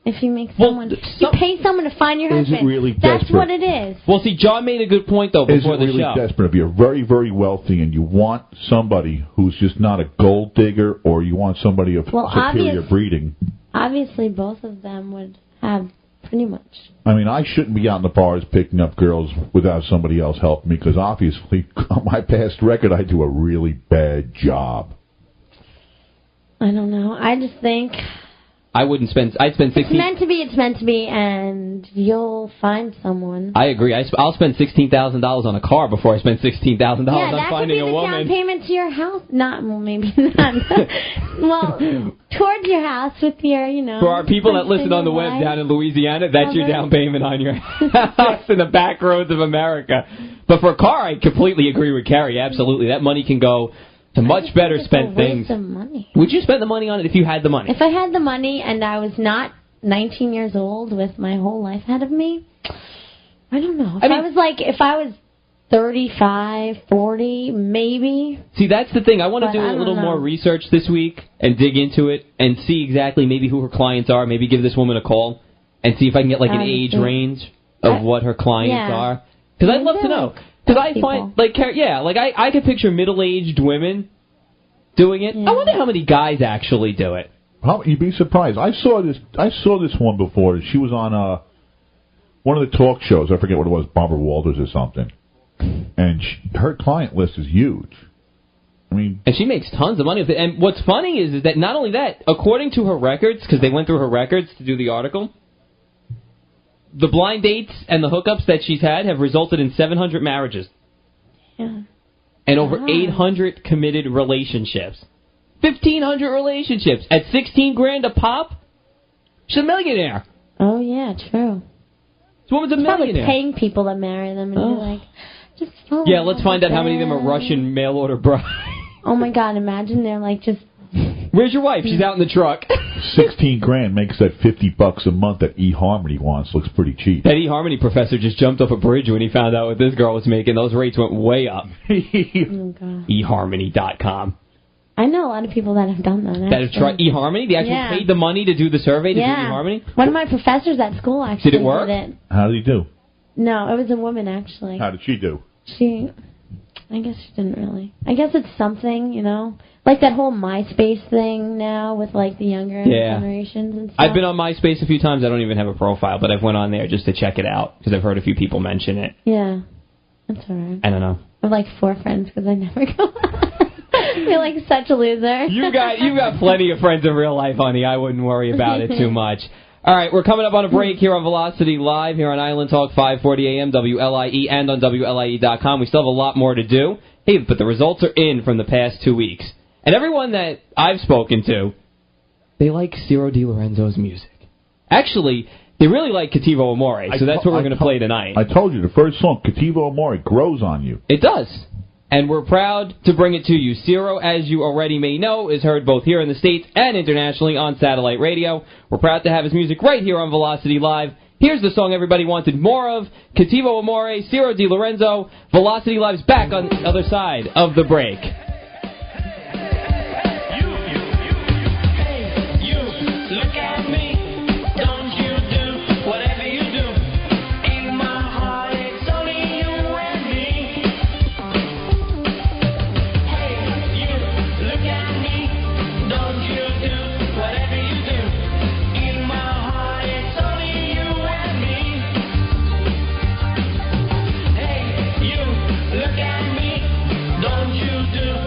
If you make someone... you pay someone to find your husband. Is it really desperate? That's what it is. Well, see, John made a good point, though, before the show. Is it really desperate? If you're very, very wealthy and you want somebody who's just not a gold digger, or you want somebody of superior breeding... Obviously, both of them would have... Pretty much. I mean, I shouldn't be out in the bars picking up girls without somebody else helping me, because obviously, on my past record, I do a really bad job. I don't know. I just think... I'd spend 16... It's meant to be, and you'll find someone. I agree. I'll spend $16,000 on a car before I spend $16,000 on finding a woman. Yeah, that could be the down payment to your house. Maybe not. Well, towards your house with your, For our people that listen on the web down in Louisiana, that's your down payment on your house in the back roads of America. But for a car, I completely agree with Carrie. Absolutely. That money can go... to much better spent things. Money. Would you spend the money on it if you had the money? If I had the money and I was not 19 years old with my whole life ahead of me, I don't know. If I was 35, 40, maybe. See, that's the thing. I want to do a little more research this week and dig into it and see exactly maybe who her clients are. Maybe give this woman a call and see if I can get like an age range of what her clients are. Because I'd love to know. Because I find, I could picture middle-aged women doing it. Yeah. I wonder how many guys actually do it. You'd be surprised. I saw this one before. She was on one of the talk shows. I forget what it was, Barbara Walters or something. And her client list is huge. I mean, and she makes tons of money with it. And what's funny is that not only that, according to her records, because they went through her records to do the article, the blind dates and the hookups that she's had have resulted in 700 marriages. Yeah. And over 800 committed relationships. 1,500 relationships at $16,000 a pop. She's a millionaire. Oh yeah, true. This woman's a millionaire. Probably paying people to marry them, and you're like, just yeah. Let's find out how many of them are Russian mail order brides. Oh my God! Imagine they're like just. Where's your wife? She's out in the truck. $16,000 makes that $50 a month that eHarmony wants. Looks pretty cheap. That eHarmony professor just jumped off a bridge when he found out what this girl was making. Those rates went way up. Oh God. eHarmony.com. I know a lot of people that have done that. That have tried eHarmony? They actually paid the money to do the survey to do eHarmony? One of my professors at school actually did it work? did it. How did he do? No, it was a woman actually. How did she do? I guess she didn't really. I guess it's something, you know, like that whole MySpace thing now with like the younger generations and stuff. I've been on MySpace a few times. I don't even have a profile, but I've went on there just to check it out because I've heard a few people mention it. Yeah, that's all right. I don't know. I have like 4 friends because I never go. You're like such a loser. You've got plenty of friends in real life, honey. I wouldn't worry about it too much. All right, we're coming up on a break here on Velocity Live here on Island Talk 540 AM, WLIE, and on WLIE.com. We still have a lot more to do. Hey, but the results are in from the past 2 weeks. And everyone that I've spoken to, they like Ciro Di Lorenzo's music. Actually, they really like Kativo Amore, so that's what we're going to play tonight. I told you, the first song, Kativo Amore, grows on you. It does. And we're proud to bring it to you. Ciro, as you already may know, is heard both here in the States and internationally on satellite radio. We're proud to have his music right here on Velocity Live. Here's the song everybody wanted more of. Kativo Amore, Ciro Di Lorenzo. Velocity Live's back on the other side of the break. Don't you do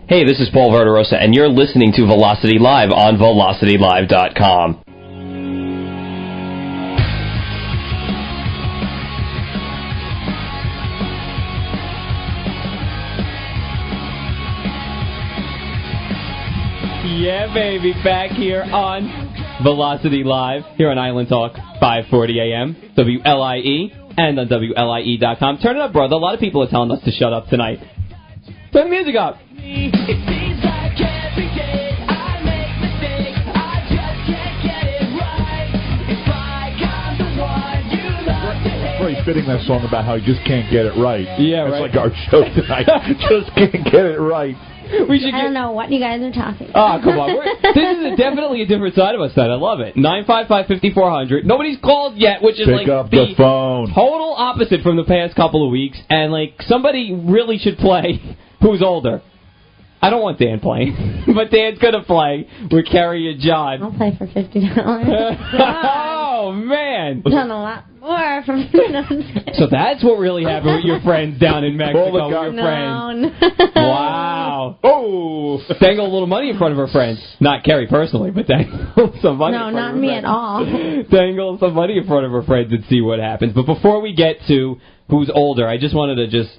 Hey, this is Paul Verderosa, and you're listening to Velocity Live on VelocityLive.com. Yeah, baby, back here on Velocity Live, here on Island Talk, 540 AM, WLIE, and on WLIE.com. Turn it up, brother. A lot of people are telling us to shut up tonight. Turn the music up. Very fitting, that song about how he just can't get it right. Yeah, That's right. like our show tonight. Just can't get it right. I don't know what you guys are talking Oh, about. come on. This is definitely a different side of us tonight. I love it. 955-5400. Nobody's called yet, which is Pick up the phone. Total opposite from the past couple of weeks. And, like, somebody really should play who's older. I don't want Dan playing, but Dan's going to play with Carrie and John. I'll play for $50. Oh, man. Done a lot more for $50. So that's what really happened with your friends down in Mexico. With your friends. No. Wow. Oh. Dangle a little money in front of her friends. Not Carrie personally, but dangle some money No, in front not of her me friends. at all. Dangle some money in front of her friends and see what happens. But before we get to who's older, I just wanted to just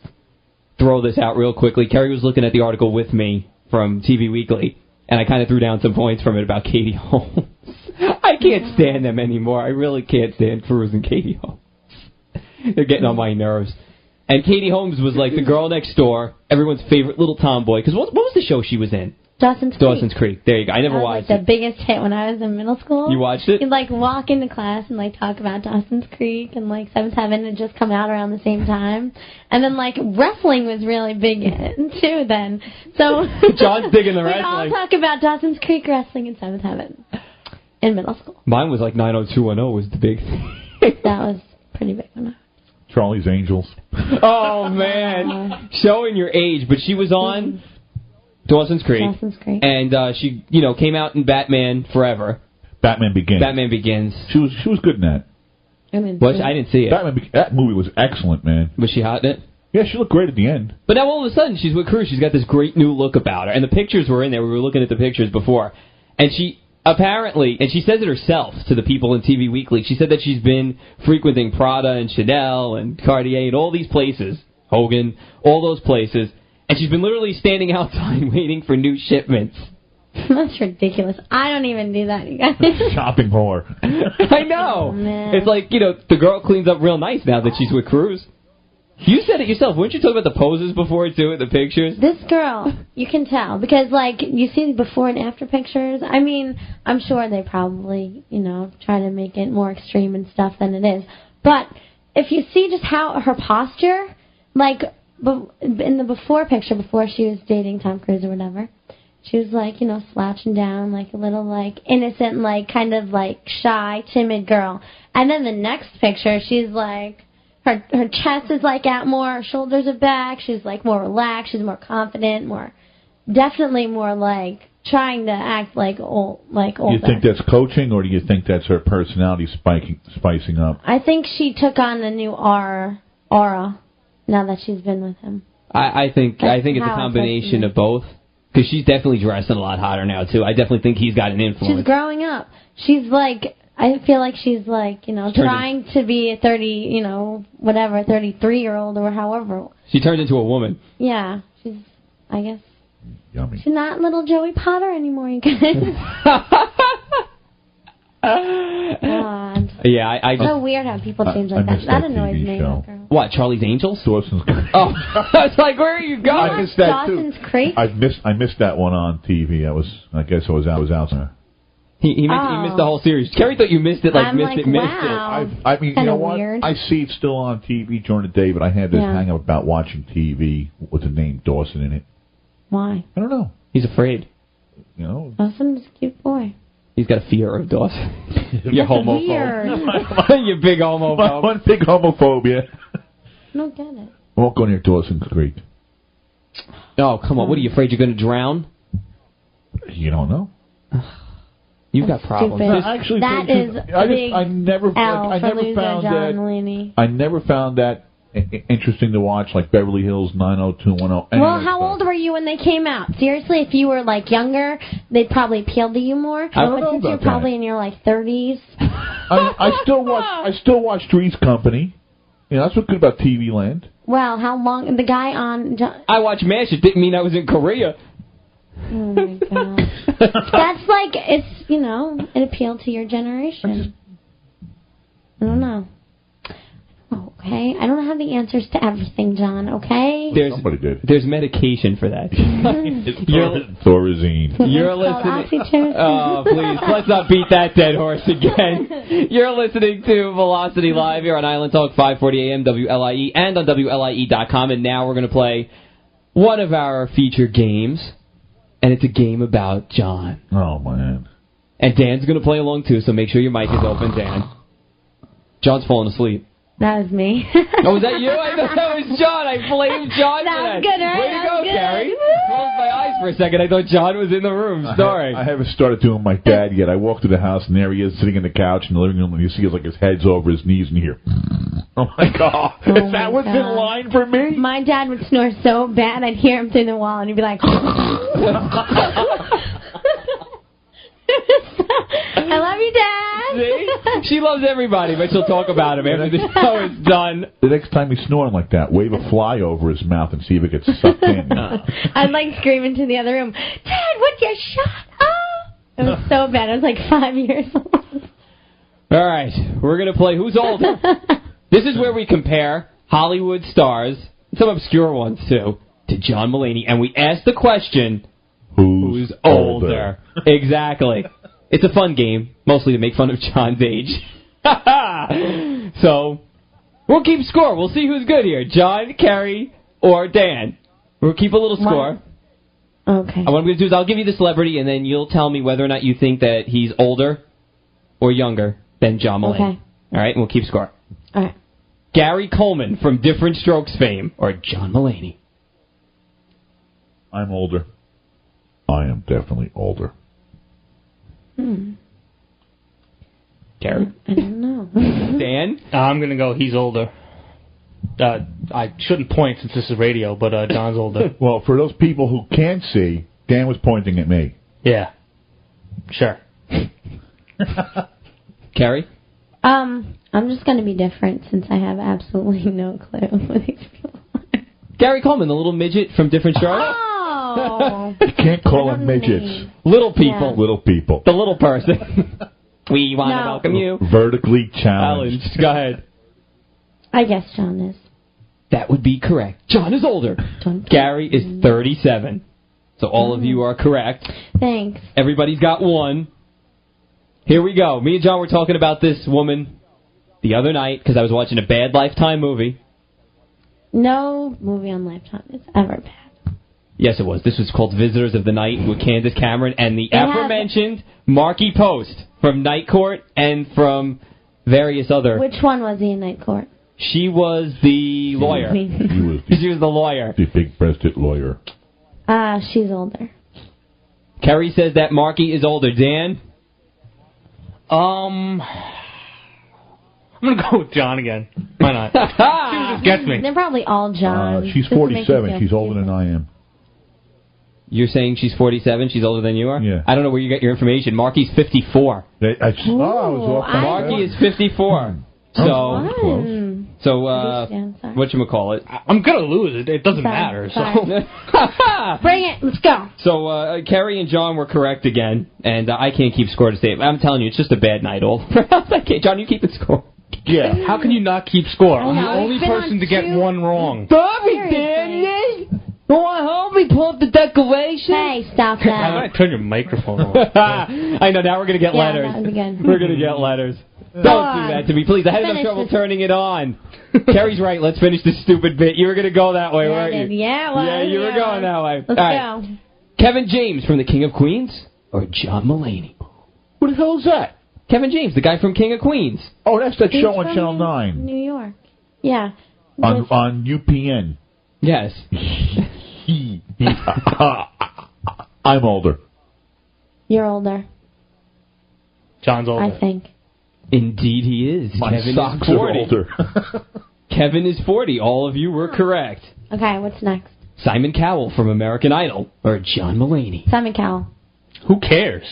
throw this out real quickly. Carrie was looking at the article with me from TV Weekly, and I kind of threw down some points from it about Katie Holmes. I can't stand them anymore. I really can't stand Cruz and Katie Holmes. They're getting on my nerves. And Katie Holmes was like the girl next door, everyone's favorite little tomboy. Because what was the show she was in? Dawson's Creek. There you go. I never watched it. The biggest hit when I was in middle school. You watched it? You'd like walk into class and like talk about Dawson's Creek and like Seventh Heaven had just come out around the same time. And then like wrestling was really big too then. So John's digging the wrestling. We all talk about Dawson's Creek wrestling and Seventh Heaven in middle school. Mine was like 90210 was the big thing. That was pretty big one. Charlie's Angels. Oh man, showing your age, but she was on Dawson's Creek. And she, came out in Batman Forever. Batman Begins. She was good in that. I didn't see it. That movie was excellent, man. Was she hot in it? Yeah, she looked great at the end. But now all of a sudden she's with Cruz. She's got this great new look about her, and the pictures were in there. We were looking at the pictures before, and she apparently, and she says it herself to the people in TV Weekly. She said that she's been frequenting Prada and Chanel and Cartier and all these places, Hogan, all those places. And she's been literally standing outside waiting for new shipments. That's ridiculous. I don't even do that, you guys. Shopping whore. I know. Oh, it's like, the girl cleans up real nice now that she's with Cruz. You said it yourself. Weren't you talking about the poses before, too, in the pictures? This girl, you can tell. Because, like, you see the before and after pictures. I mean, I'm sure they probably, try to make it more extreme and stuff than it is. But if you see just how her posture, like, in the before picture, before she was dating Tom Cruise or whatever, she was, like, slouching down, like, a little, like, innocent, like, kind of, like, shy, timid girl. And then the next picture, she's, like, her chest is, like, out more, her shoulders are back, she's, like, more relaxed, she's more confident, definitely more, like, trying to act like older. You think that's coaching, or do you think that's her personality spicing up? I think she took on a new aura now that she's been with him. I think it's a combination of both. Because she's definitely dressing a lot hotter now, too. I definitely think he's got an influence. She's growing up. She's like, I feel like she's like, trying to be a 33-year-old or however. She turned into a woman. Yeah. She's, I guess. Yummy. She's not little Joey Potter anymore, you guys. God. Yeah, I just... It's so weird how people change like that. That annoys me. What, Charlie's Angels? Dawson's Creek. Oh, I was like, where are you going? I missed that Dawson's Creek? I missed that one on TV. I guess I was out there. He missed the whole series. Kerry thought you missed it, missed it. I mean, you know what? Weird. I see it still on TV during the day, but I had this hang up about watching TV with the name Dawson in it. Why? I don't know. He's afraid. Dawson's a cute boy. He's got a fear of Dawson. You're homophobe. You big homophobe. One big homophobia. I don't get it. I won't go near Dawson's Creek. Oh, come on. What, are you afraid you're going to drown? You don't know. You've got problems. No, actually, I never found John Mulaney. I never found that interesting to watch, like Beverly Hills 90210. Well, how old were you when they came out? Seriously, if you were like younger, they'd probably appeal to you more. I don't know since about you're probably in your like 30s. I still watch Three's Company. Yeah, that's what's good about TV Land. Well, how long? The guy on... I watch MASH. It didn't mean I was in Korea. Oh, my God. That's like, it's, it appealed to your generation. I don't know. Okay? I don't have the answers to everything, John, okay? Somebody did. There's medication for that. Thorazine. You're listening. Oh, please. Let's not beat that dead horse again. You're listening to Velocity Live here on Island Talk 540 AM WLIE and on WLIE.com. And now we're going to play one of our feature games. And it's a game about John. Oh, man. And Dan's going to play along, too, so make sure your mic is open, Dan. John's falling asleep. That was me. Oh, was that you? I thought that was John. I blamed John for that. Good, right? Way to go, Gary. Closed my eyes for a second. I thought John was in the room snoring. I haven't started doing my dad yet. I walk to the house, and there he is sitting in the couch in the living room, and you see his head's over his knees, and you hear, oh, my God. Is that what's in line for me? My dad would snore so bad, I'd hear him through the wall, and he'd be like... I love you, Dad. See? She loves everybody, but she'll talk about him after the show is done. The next time he's snoring like that, wave a fly over his mouth and see if it gets sucked in. I'd like scream into the other room, Dad, would you shut up? It was so bad. I was like 5 years old. All right, we're going to play Who's Older. This is where we compare Hollywood stars, some obscure ones too, to John Mulaney, and we ask the question, Who's older? Exactly. It's a fun game, mostly to make fun of John's age. So, we'll keep score. We'll see who's good here, John, Carrie, or Dan. We'll keep a little score. Okay. What I'm going to do is I'll give you the celebrity, and then you'll tell me whether or not you think that he's older or younger than John Mulaney. Okay. All right, and we'll keep score. All right. Gary Coleman from Different Strokes fame, or John Mulaney? I'm older. I am definitely older. Gary? I don't know. Dan? I'm going to go he's older. I shouldn't point since this is radio, but John's older. Well, for those people who can't see, Dan was pointing at me. Yeah. Sure. Carrie? I'm just going to be different since I have absolutely no clue who these people are. Gary Coleman, the little midget from Different Strokes? Oh. You can't call them midgets. Little people. Yeah. Little people. The little person. We want to welcome you. Vertically challenged. Go ahead. I guess John is. That would be correct. John is older. Gary is 37. So all of you are correct. Thanks. Everybody's got one. Here we go. Me and John were talking about this woman the other night because I was watching a bad Lifetime movie. No movie on Lifetime is ever bad. Yes, it was. This was called Visitors of the Night with Candace Cameron and the aforementioned Marky Post from Night Court and from various other... Which one was he in Night Court? She was the lawyer. She was the lawyer. The big-breasted lawyer. She's older. Kerry says that Marky is older. Dan? I'm going to go with John again. Why not? She just gets me. They're probably all John. She's 47. She's older than I am. You're saying she's 47? She's older than you are? Yeah. I don't know where you got your information. Marky's 54. Marky is 54. So, whatchamacallit? I'm going to lose. It doesn't matter. So. Bring it. Let's go. So, Carrie and John were correct again, and I can't keep score to save. I'm telling you, it's just a bad night, all. John, you keep it score. Yeah. How can you not keep score? I'm the know. only person to get one wrong. Stop it, Dan! You want to help me pull up the decoration? Hey, stop that. I'm going to turn your microphone off. I know, now we're going to get letters. That would be good. We're going to get letters. Don't do that to me, please. I had enough trouble turning it on. Carrie's right. Let's finish this stupid bit. You were going to go that way, weren't you? Yeah, well, yeah, you were going that way. Let's go. Kevin James from the King of Queens or John Mulaney? What the hell is that? Kevin James, the guy from King of Queens. Oh, that's that show on Channel 9. New York. Yeah. On UPN. Yes. I'm older. You're older. John's older. I think. Indeed he is. My Kevin socks is 40. are older. Kevin is 40. All of you were correct. Okay, what's next? Simon Cowell from American Idol or John Mulaney? Simon Cowell. Who cares?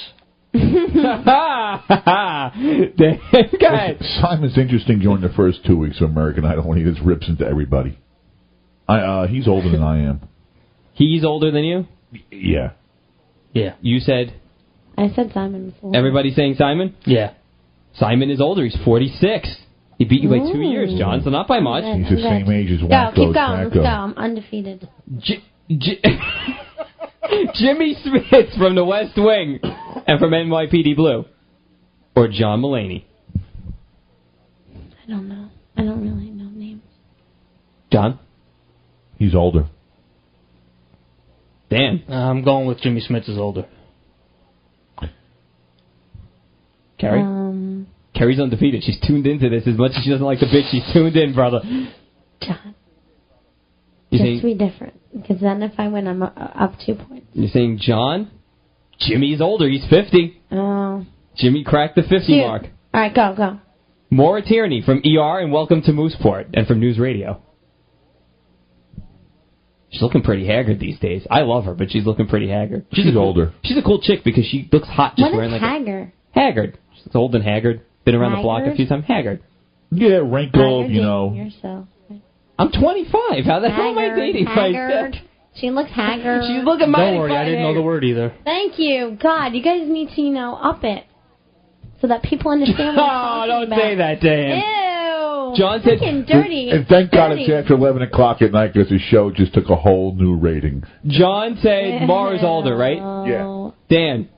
Simon's interesting during the first 2 weeks of American Idol when he just rips into everybody. He's older than I am. He's older than you? Yeah. Yeah. You said? I said Simon before. Everybody saying Simon? Yeah. Simon is older. He's 46. He beat you by 2 years, John, so not by much. He's the same age as Wacko. Keep going. Let's go. I'm undefeated. Jimmy Smits from The West Wing and from NYPD Blue. Or John Mulaney. I don't know. I don't really know names. John? He's older. Dan? I'm going with Jimmy Smits is older. Carrie? Carrie's undefeated. She's tuned into this as much as she doesn't like the bitch. She's tuned in, brother. John. Just be different. Because then if I win, I'm up 2 points. You're saying John? Jimmy's older. He's 50. Oh. Jimmy cracked the 50 mark. All right, go. Maura Tierney from ER and Welcome to Mooseport and from News Radio. She's looking pretty haggard these days. I love her, but she's looking pretty haggard. She's older. She's a cool chick because she looks hot just wearing like haggard? Haggard. She's old and haggard. Been around the block a few times. Haggard. Yeah, wrinkled, you know. Yourself. I'm 25. How the hell am I dating haggard. She looks haggard. She's looking mighty. Don't worry, I didn't know the word either. Thank you. God, you guys need to, up it. So that people understand what I'm talking about. Say that, Dan. Ew. John said... dirty. And thank God it's after 11 o'clock at night because the show just took a whole new rating. John said Mara's older, right? Yeah. Dan?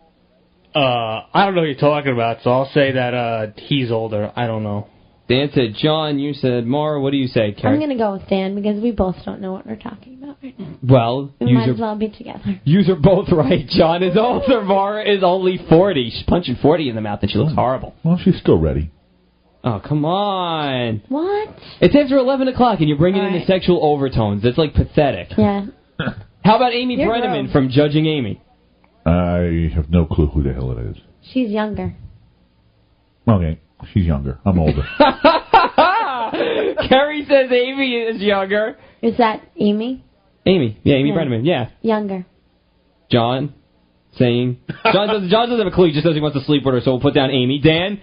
I don't know what you're talking about, so I'll say that he's older. I don't know. Dan said John, you said Mara. What do you say, Carrie? I'm going to go with Dan because we both don't know what we're talking about right now. Well, we might as well be together. You're both right. John is older. Mara is only 40. She's punching 40 in the mouth and she looks horrible. Well, she's still ready. Oh, come on. What? It's after 11 o'clock and you're bringing in the sexual overtones. That's like pathetic. Yeah. How about Amy Brenneman from Judging Amy? I have no clue who the hell it is. She's younger. Okay, she's younger. I'm older. Carrie says Amy is younger. Is that Amy? Amy. Yeah, Amy Brenneman. Yeah. Younger. John saying... John doesn't have a clue. He just says he wants to sleep with her, so we'll put down Amy. Dan?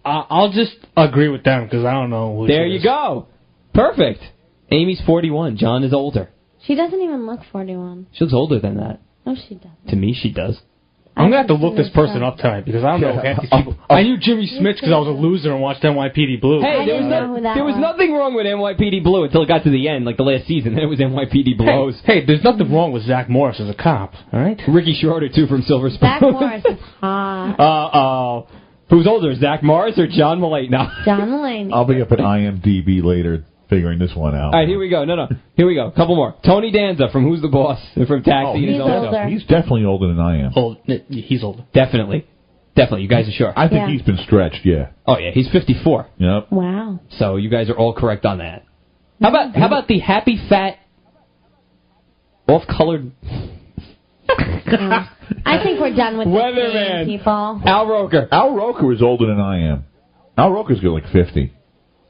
I'll just agree with them because I don't know who There you go. Perfect. Amy's 41. John is older. She doesn't even look 41. She looks older than that. No, she doesn't. To me, she does. I'm going to have to look this person up tonight because I don't know half these people. I knew Jimmy Smits because I was a loser and watched NYPD Blue. Hey, there was nothing wrong with NYPD Blue until it got to the end, like the last season. Then it was NYPD Blues. Hey, there's nothing wrong with Zach Morris as a cop, all right? Ricky Schroeder, too, from Silver Spoon. Zach Morris is hot. Uh-oh. Who's older, Zach Morris or John Mulaney? No. John Mulaney. I'll be up at IMDb later figuring this one out. All right, here we go. No. Here we go. Couple more. Tony Danza from Who's the Boss and from Taxi. He's older. He's definitely older than I am. He's older. Definitely. You guys are sure? I think he's been stretched, yeah. Oh, yeah. He's 54. Yep. Wow. So you guys are all correct on that. How about the happy, fat, off-colored... I think we're done with Weatherman. People. Al Roker. Al Roker is older than I am. Al Roker's got like 50.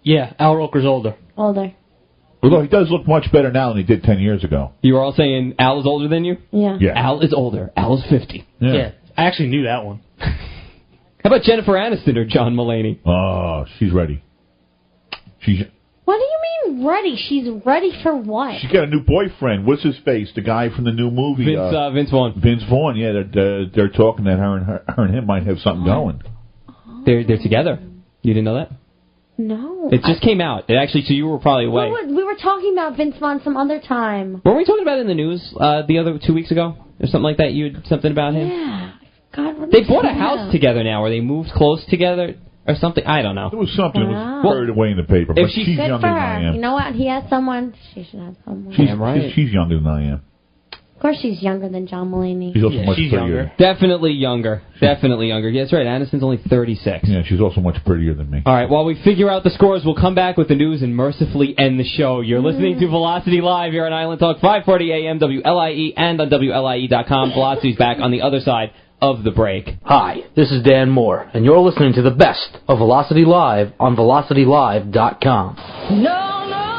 Yeah, Al Roker's older. Older. Although he does look much better now than he did 10 years ago. You were all saying Al is older than you? Yeah. Al is older. Al is 50. Yeah. I actually knew that one. How about Jennifer Aniston or John Mulaney? Oh, she's ready. What do you mean ready? She's ready for what? She's got a new boyfriend. What's his face? The guy from the new movie. Vince Vaughn. Vince Vaughn, yeah. They're talking that her and him might have something going. They're together. You didn't know that? No. It just came out. It actually, so you were probably away. We were talking about Vince Vaughn some other time. Weren't we talking about it in the news the other 2 weeks ago? Or something like that? You had something about him? Yeah. God, they bought a house together now, or they moved close together, or something. I don't know. There was something that was buried away in the paper, but she's younger than I am. You know what? He has someone. She should have someone. She's younger than I am. Of course she's younger than John Mulaney. She's also much prettier. Younger. Definitely younger. Definitely younger. Yeah, that's right. Aniston's only 36. Yeah, she's also much prettier than me. All right, while we figure out the scores, we'll come back with the news and mercifully end the show. You're listening to Velocity Live here on Island Talk, 540 AM, WLIE, and on WLIE.com. Velocity's back on the other side of the break. Hi, this is Dan Moore, and you're listening to the best of Velocity Live on VelocityLive.com. No, no.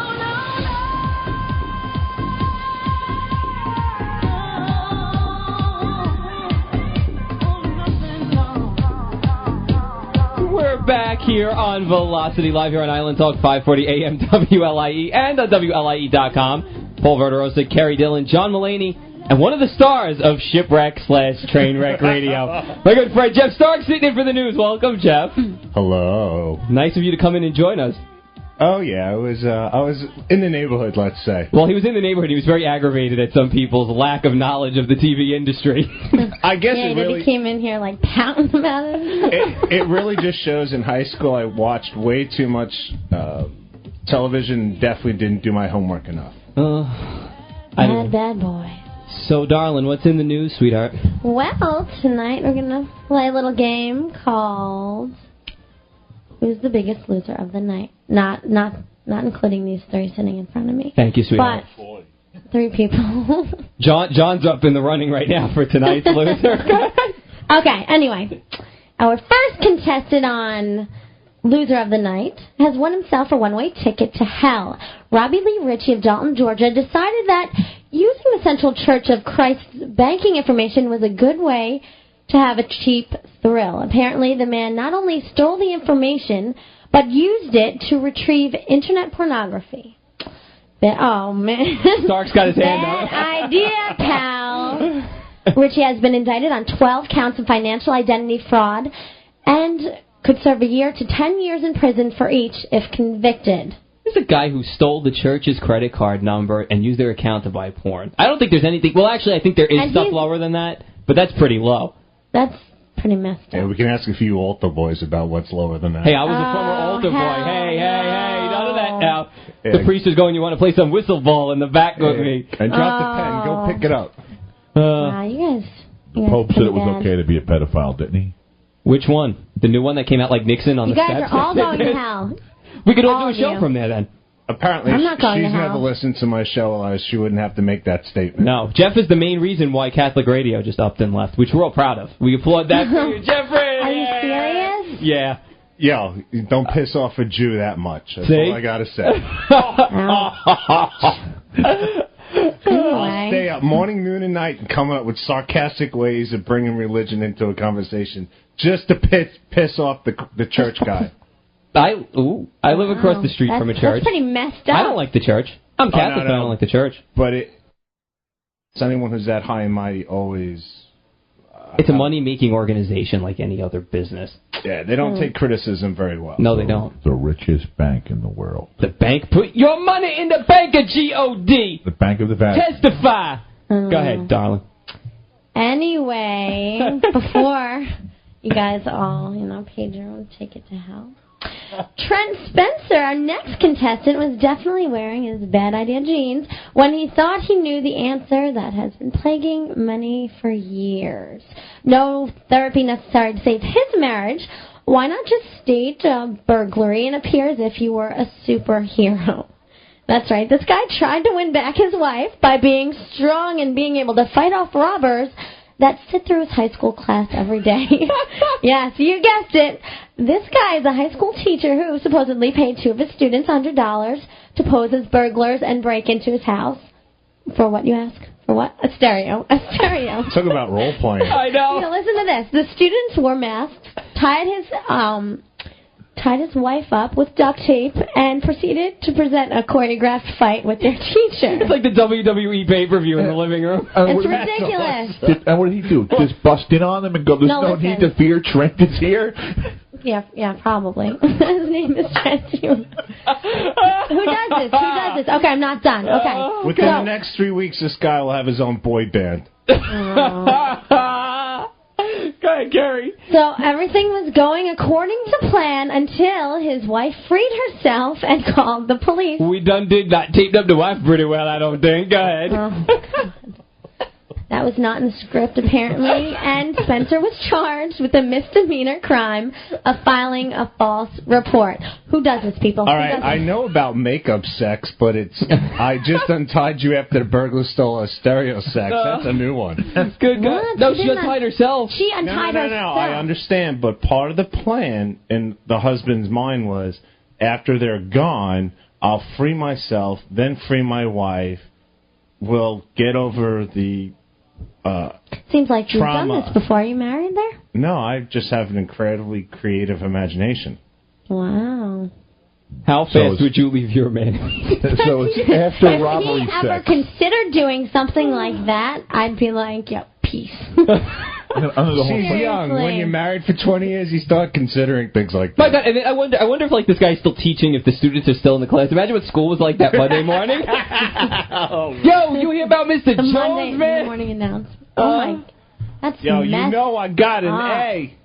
back here on Velocity, live here on Island Talk 540 AM WLIE and on WLIE.com. Paul Verderosa, Kerry Dillon, John Mulaney, and one of the stars of Shipwreck/Trainwreck Radio. My good friend Jeff Stark sitting in for the news. Welcome, Jeff. Hello. Nice of you to come in and join us. Oh, yeah, I was in the neighborhood, let's say. Well, he was in the neighborhood. He was very aggravated at some people's lack of knowledge of the TV industry. I guess yeah, it really... he came in here like pouting about it. It really just shows in high school I watched way too much television, definitely didn't do my homework enough. Bad boy. So, darling, what's in the news, sweetheart? Well, tonight we're going to play a little game called Who's the Biggest Loser of the Night? Not including these three sitting in front of me. Thank you, sweetheart. But 3 people. John's up in the running right now for tonight's loser. Okay, anyway. Our first contestant on Loser of the Night has won himself a one-way ticket to hell. Robbie Lee Ritchie of Dalton, Georgia, decided that using the Central Church of Christ's banking information was a good way to have a cheap thrill. Apparently, the man not only stole the information, but used it to retrieve internet pornography. Oh, man. Stark's got his hand up. Bad idea, pal. Ritchie has been indicted on 12 counts of financial identity fraud and could serve a year to 10 years in prison for each if convicted. There's a guy who stole the church's credit card number and used their account to buy porn. I don't think there's anything... Well, actually, I think there is stuff lower than that, but that's pretty low. That's pretty messed up. Yeah, we can ask a few altar boys about what's lower than that. Hey, I was a former altar boy. Hey, none of that now. Yeah. The priest is going, you want to play some whistle ball in the back with me. And drop the pen. Go pick it up. Wow, you guys... The Pope said it was okay to be a pedophile, didn't he? Which one? The new one that came out like Nixon on the steps? You guys are all going to hell. We could all do a show from there then. Apparently, I'm not going she's to hell. never listened to my show, otherwise she wouldn't have to make that statement. No, Jeff is the main reason why Catholic radio just upped and left, which we're all proud of. We applaud that for you, Jeffrey! Are you serious? Yeah. Yo, don't piss off a Jew that much. That's all I gotta say. I'll stay up morning, noon, and night and coming up with sarcastic ways of bringing religion into a conversation just to piss off the church guy. I live across the street from a church. That's pretty messed up. I don't like the church. I'm Catholic, but I don't like the church. But it's anyone who's that high and mighty always... it's a money-making organization like any other business. Yeah, they don't take criticism very well. No, they don't. The richest bank in the world. The bank? Put your money in the bank of G-O-D. The Bank of the Vatican. Testify. Go ahead, darling. Anyway, before you guys all, paid your own ticket to hell, Trent Spencer, our next contestant, was definitely wearing his bad idea jeans when he thought he knew the answer that has been plaguing many for years. No therapy necessary to save his marriage. Why not just stage a burglary and appear as if you were a superhero? That's right. This guy tried to win back his wife by being strong and being able to fight off robbers that sit through his high school class every day. Yes, you guessed it. This guy is a high school teacher who supposedly paid 2 of his students $100 to pose as burglars and break into his house. For what, you ask? For what? A stereo. A stereo. Talk about role-playing. I know. Listen to this. The students wore masks, tied his wife up with duct tape, and proceeded to present a choreographed fight with their teacher. It's like the WWE pay-per-view in the living room. It's ridiculous. And what did he do? Just bust in on them and go, there's no need to fear, Trent is here? Yeah, probably. His name is Trent. Who does this? Okay, I'm not done. Okay. Within the next 3 weeks, this guy will have his own boy band. Go ahead, Gary. So everything was going according to plan until his wife freed herself and called the police. We done did that. Taped up the wife pretty well, I don't think. Go ahead. Oh, that was not in the script, apparently, and Spencer was charged with a misdemeanor crime of filing a false report. Who does this, people? All right, I know about makeup sex, but it's I just untied you after the burglar stole a stereo sex. That's a new one. That's good. What? No, she untied herself. She untied herself. No, I understand, but part of the plan in the husband's mind was, after they're gone, I'll free myself, then free my wife. We'll get over the Seems like you've done Trauma. this before. Are you married there? No, I just have an incredibly creative imagination. Wow. How fast would you leave your man? So it's after robbery If he ever sex. considered doing something like that, I'd be like, yeah, peace. Under the whole She's young. When you're married for 20 years, you start considering things like that. My God, and I wonder if like this guy's still teaching, if the students are still in the class. Imagine what school was like that Monday morning. Yo, you hear about Mr. The Jones, Monday man? morning announcement. Oh my, that's Yo, messed you know I got an up. A.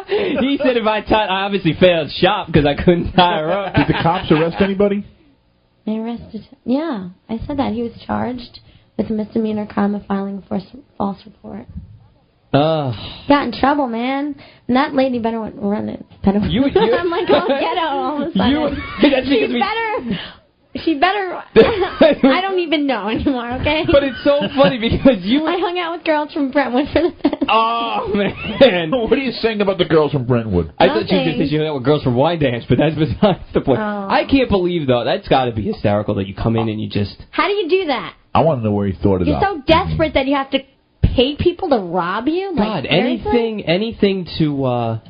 He said if I obviously failed shop because I couldn't tie her up. Did the cops arrest anybody? They arrested him. Yeah, I said that. He was charged with a misdemeanor crime of filing a false report. Got in trouble, man. And that lady better run it. I'm like, oh, ghetto all of a sudden. She better. I don't even know anymore, okay? But it's so funny because I hung out with girls from Brentwood for the Oh, man. What are you saying about the girls from Brentwood? I thought you were going to say you hung out with girls from Wine Dance, but that's besides the point. Oh. I can't believe, though, that's got to be hysterical that you come in and you just... How do you do that? I want to know where he thought it You're up. so desperate that you have to pay people to rob you? God, like, seriously? anything to...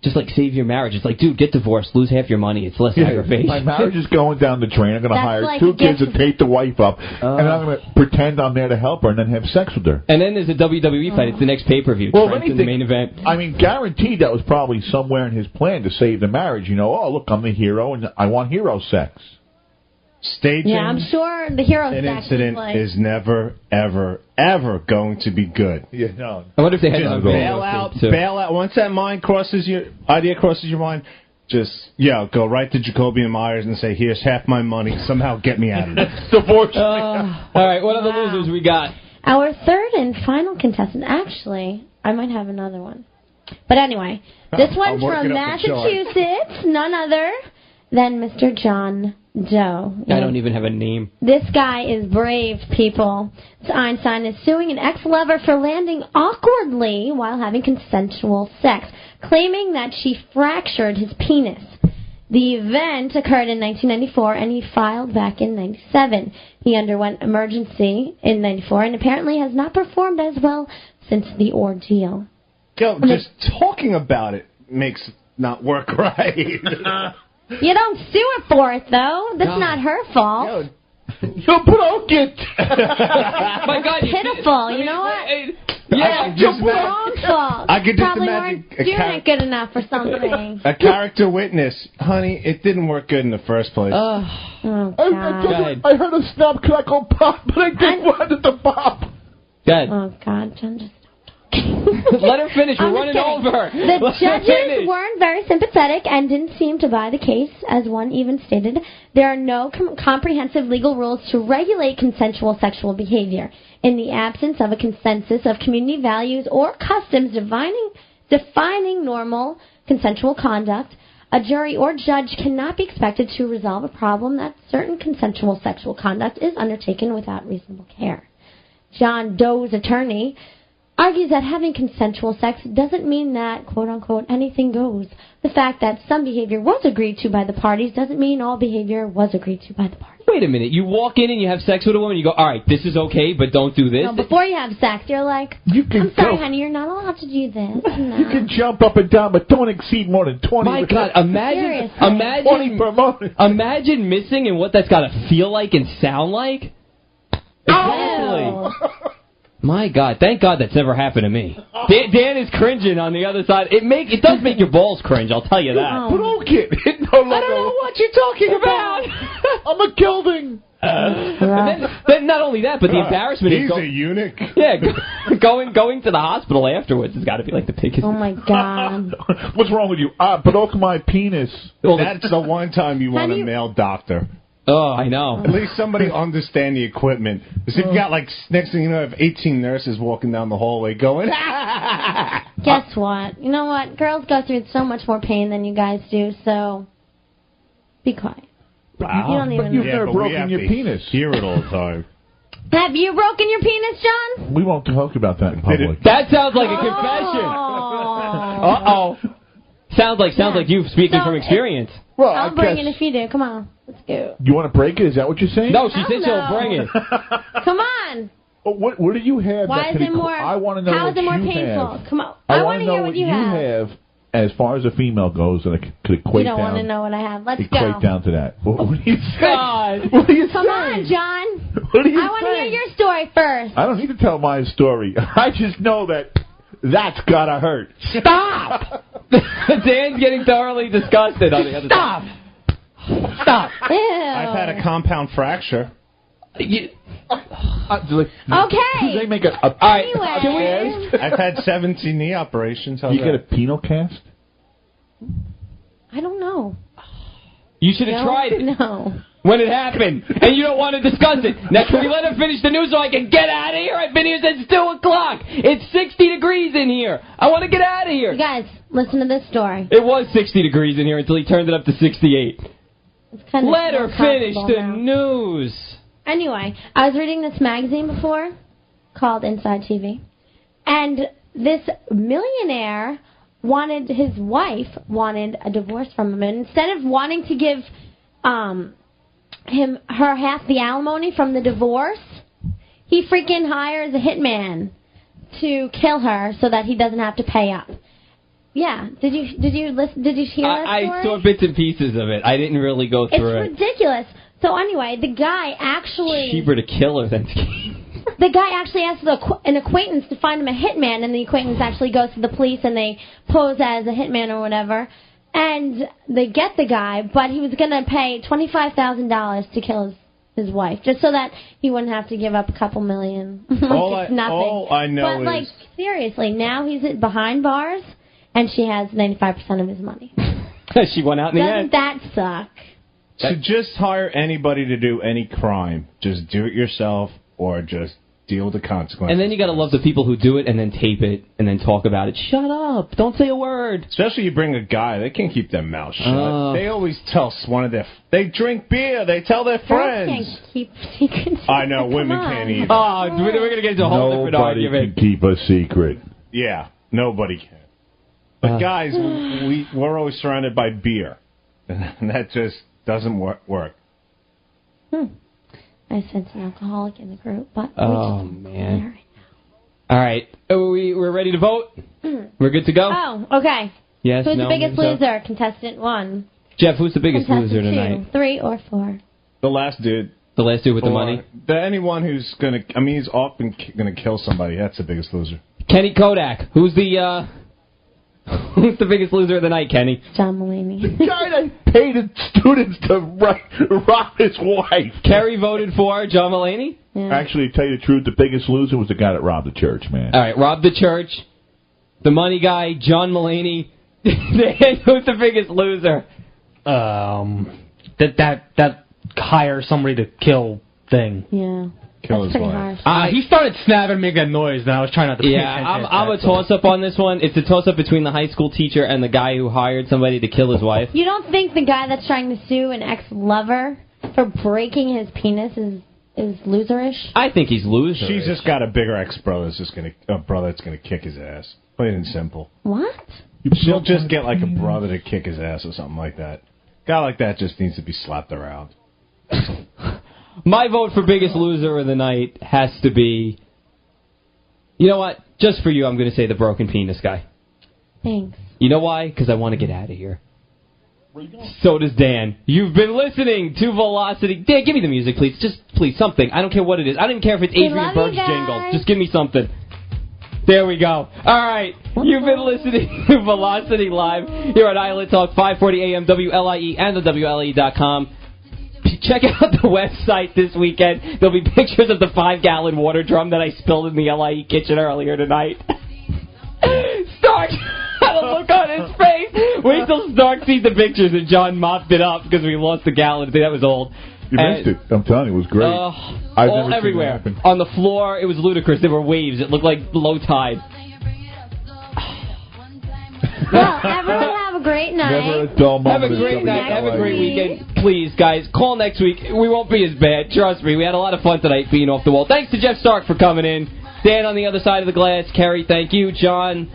just like save your marriage. It's like, dude, get divorced, lose half your money. It's less aggravation. My marriage is going down the drain. I'm going to hire like 2 kids gift- to take the wife up, and I'm going to pretend I'm there to help her and then have sex with her. And then there's a WWE fight. It's the next pay-per-view. Well, Trent in the main event. I mean, guaranteed that was probably somewhere in his plan to save the marriage. You know, oh, look, I'm the hero, and I want hero sex. Staging I'm sure the hero an sex incident is is never, ever, ever going to be good. Yeah, no. I wonder if they had Just a bail out. Once that idea crosses your mind, just, go right to Jacoby and Myers and say, here's half my money. Somehow get me out of this. Divorce. All right, what other losers we got? Our third and final contestant. Actually, I might have another one. But anyway, this one's from Massachusetts, none other than Mr. John Doe. I don't even have a name. This guy is brave, people. Einstein is suing an ex-lover for landing awkwardly while having consensual sex, claiming that she fractured his penis. The event occurred in 1994, and he filed back in 97. He underwent emergency in 94, and apparently has not performed as well since the ordeal. Yo, just talking about it makes not work right. You don't sue her for it, though. That's not her fault. You broke it. My God, pitiful. You know what? Yeah, just wrong fault. I could just Probably imagine weren't doing it good enough or something. a character witness. Honey, it didn't work good in the first place. Oh, God. I heard a snap, crackle, pop, but I didn't want it to pop. Good. Oh, God, John, just let her finish. We're running kidding. over. The judges weren't very sympathetic and didn't seem to buy the case, as one even stated. There are no comprehensive legal rules to regulate consensual sexual behavior. In the absence of a consensus of community values or customs defining normal consensual conduct, a jury or judge cannot be expected to resolve a problem that certain consensual sexual conduct is undertaken without reasonable care. John Doe's attorney argues that having consensual sex doesn't mean that, quote-unquote, anything goes. The fact that some behavior was agreed to by the parties doesn't mean all behavior was agreed to by the parties. Wait a minute. You walk in and you have sex with a woman, you go, all right, this is okay, but don't do this? No, before you have sex, you're like, I'm sorry, honey, you're not allowed to do this. No. You can jump up and down, but don't exceed more than 20. My God, imagine 20 per moment. Imagine missing and what that's got to feel like and sound like. Exactly. My God, thank God that's never happened to me. Dan is cringing on the other side. It does make your balls cringe, I'll tell you that. Broke it. I don't know what you're talking about. I'm a gelding. And then not only that, but the embarrassment He's a eunuch. Yeah, going to the hospital afterwards has got to be like the biggest. Oh my God. What's wrong with you? Broke my penis. Well, that's the one time you want a male doctor. Oh, I know. At least somebody understand the equipment. Because if you got, like, next thing you know, I have 18 nurses walking down the hallway going, Guess what? You know what? Girls go through so much more pain than you guys do, so be quiet. Wow. You don't even You've know. never broken your penis. Hear it all the time. Have you broken your penis, John? We won't talk about that in public. That sounds like a confession. Uh-oh. Sounds like you speaking from experience. Well, I'll bring it if you do. Come on. Let's go. You want to break it? Is that what you're saying? No, she said she'll bring it. Come on. What do you have? Why is it more? I want to know how what is it more you painful? have. Come on. I want to know hear what you have. As far as a female goes, and it could equate You don't down. want to know what I have. Let's equate go. down to that. What do you say? God. What do you Come say? on, John. What do you I want to hear your story first. I don't need to tell my story. I just know that's gotta hurt. Stop! Dan's getting thoroughly disgusted on the other side. Stop! Ew. I've had a compound fracture. Okay. Okay. They make a Anyway. I've had 17 knee operations. How's you get a that? penal cast? I don't know. You should have No? tried it No. when it happened, and you don't want to discuss it. Now, can we let him finish the news so I can get out of here? I've been here since 2 o'clock. It's 60 degrees in here. I want to get out of here. You guys, listen to this story. It was 60 degrees in here until he turned it up to 68. It's kind of Let her finish the now. news. Anyway, I was reading this magazine before called Inside TV, and this millionaire his wife wanted a divorce from him, and instead of wanting to give her half the alimony from the divorce, he freaking hires a hitman to kill her so that he doesn't have to pay up. Yeah, did you hear that story? I saw bits and pieces of it. I didn't really go through It's ridiculous. So anyway, the guy actually... Cheaper to kill her than to The guy actually asks an acquaintance to find him a hitman, and the acquaintance actually goes to the police, and they pose as a hitman or whatever, and they get the guy, but he was going to pay $25,000 to kill his wife, just so that he wouldn't have to give up a couple million. Nothing. All I know but, is... seriously, now he's behind bars, and she has 95% of his money. She went out in the end. Doesn't that suck? To just hire anybody to do any crime, just do it yourself or just deal with the consequences. And then you got to love the people who do it and then tape it and then talk about it. Shut up. Don't say a word. Especially you bring a guy, they can't keep their mouth shut. They always tell one of they drink beer, they tell their friends. Girls can't keep secrets. I know, Come women on. can't either. Oh, we're going to get into a whole different Nobody argument. can keep a secret. Yeah, nobody can. But guys, we're always surrounded by beer. And that just doesn't work. I sense an alcoholic in the group, but man. All right. We're ready to vote? We're good to go? Oh, okay. Yes, Who's no, the biggest so? loser? Contestant 1. Jeff, who's the biggest Contestant loser 2, tonight? 3, or 4? The last dude. The last dude with the money? Anyone who's going to... he's often going to kill somebody. That's the biggest loser. Kenny Kodak. Who's the biggest loser of the night, Kenny? John Mulaney. The guy that paid his students to rob his wife. Kerry voted for John Mulaney? Yeah. Actually, to tell you the truth, the biggest loser was the guy that robbed the church, man. All right, robbed the church, the money guy, John Mulaney. Who's the biggest loser? That hire somebody to kill thing. Yeah. Kill That's his pretty wife. harsh. He started snapping and making that noise, and I was trying not to pay Yeah, attention. I'm a toss-up on this one. It's a toss-up between the high school teacher and the guy who hired somebody to kill his wife. You don't think the guy that's trying to sue an ex-lover for breaking his penis is loserish? I think he's loser. She's just got a bigger ex-brother brother that's going to kick his ass. Plain and simple. What? She'll just get like a brother to kick his ass or something like that. Guy like that just needs to be slapped around. My vote for biggest loser of the night has to be... You know what? Just for you, I'm going to say the broken penis guy. Thanks. You know why? Because I want to get out of here. So does Dan. You've been listening to Velocity. Dan, give me the music, please. Just, please, something. I don't care what it is. I don't even care if it's We Adrian love you Burke's guys. jingle. Just give me something. There we go. All right. You've been listening to Velocity Live here on Island Talk, 540 AM, WLIE, and the WLIE.com. Check out the website this weekend. There'll be pictures of the 5-gallon water drum that I spilled in the LIE kitchen earlier tonight. Stark had a look on his face. Wait till Stark sees the pictures and John mopped it up because we lost the gallon. That was old. You missed it. I'm telling you, it was great. I've all never everywhere. seen that happen. On the floor, it was ludicrous. There were waves. It looked like low tide. Well, everyone have a great night. Never a dull moment. Have a great in night. Have a WLIE. great weekend. Please, guys, call next week. We won't be as bad. Trust me. We had a lot of fun tonight being off the wall. Thanks to Jeff Stark for coming in. Dan on the other side of the glass. Kerry, thank you. John,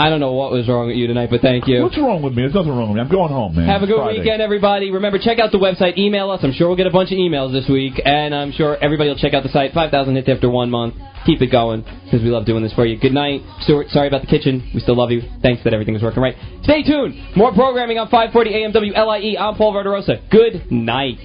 I don't know what was wrong with you tonight, but thank you. What's wrong with me? There's nothing wrong with me. I'm going home, man. Have a good Friday. weekend, everybody. Remember, check out the website. Email us. I'm sure we'll get a bunch of emails this week, and I'm sure everybody will check out the site. 5,000 hits after 1 month. Keep it going, because we love doing this for you. Good night. Stuart, sorry about the kitchen. We still love you. Thanks that everything is working right. Stay tuned. More programming on 540 AM WLIE. I'm Paul Verderosa. Good night.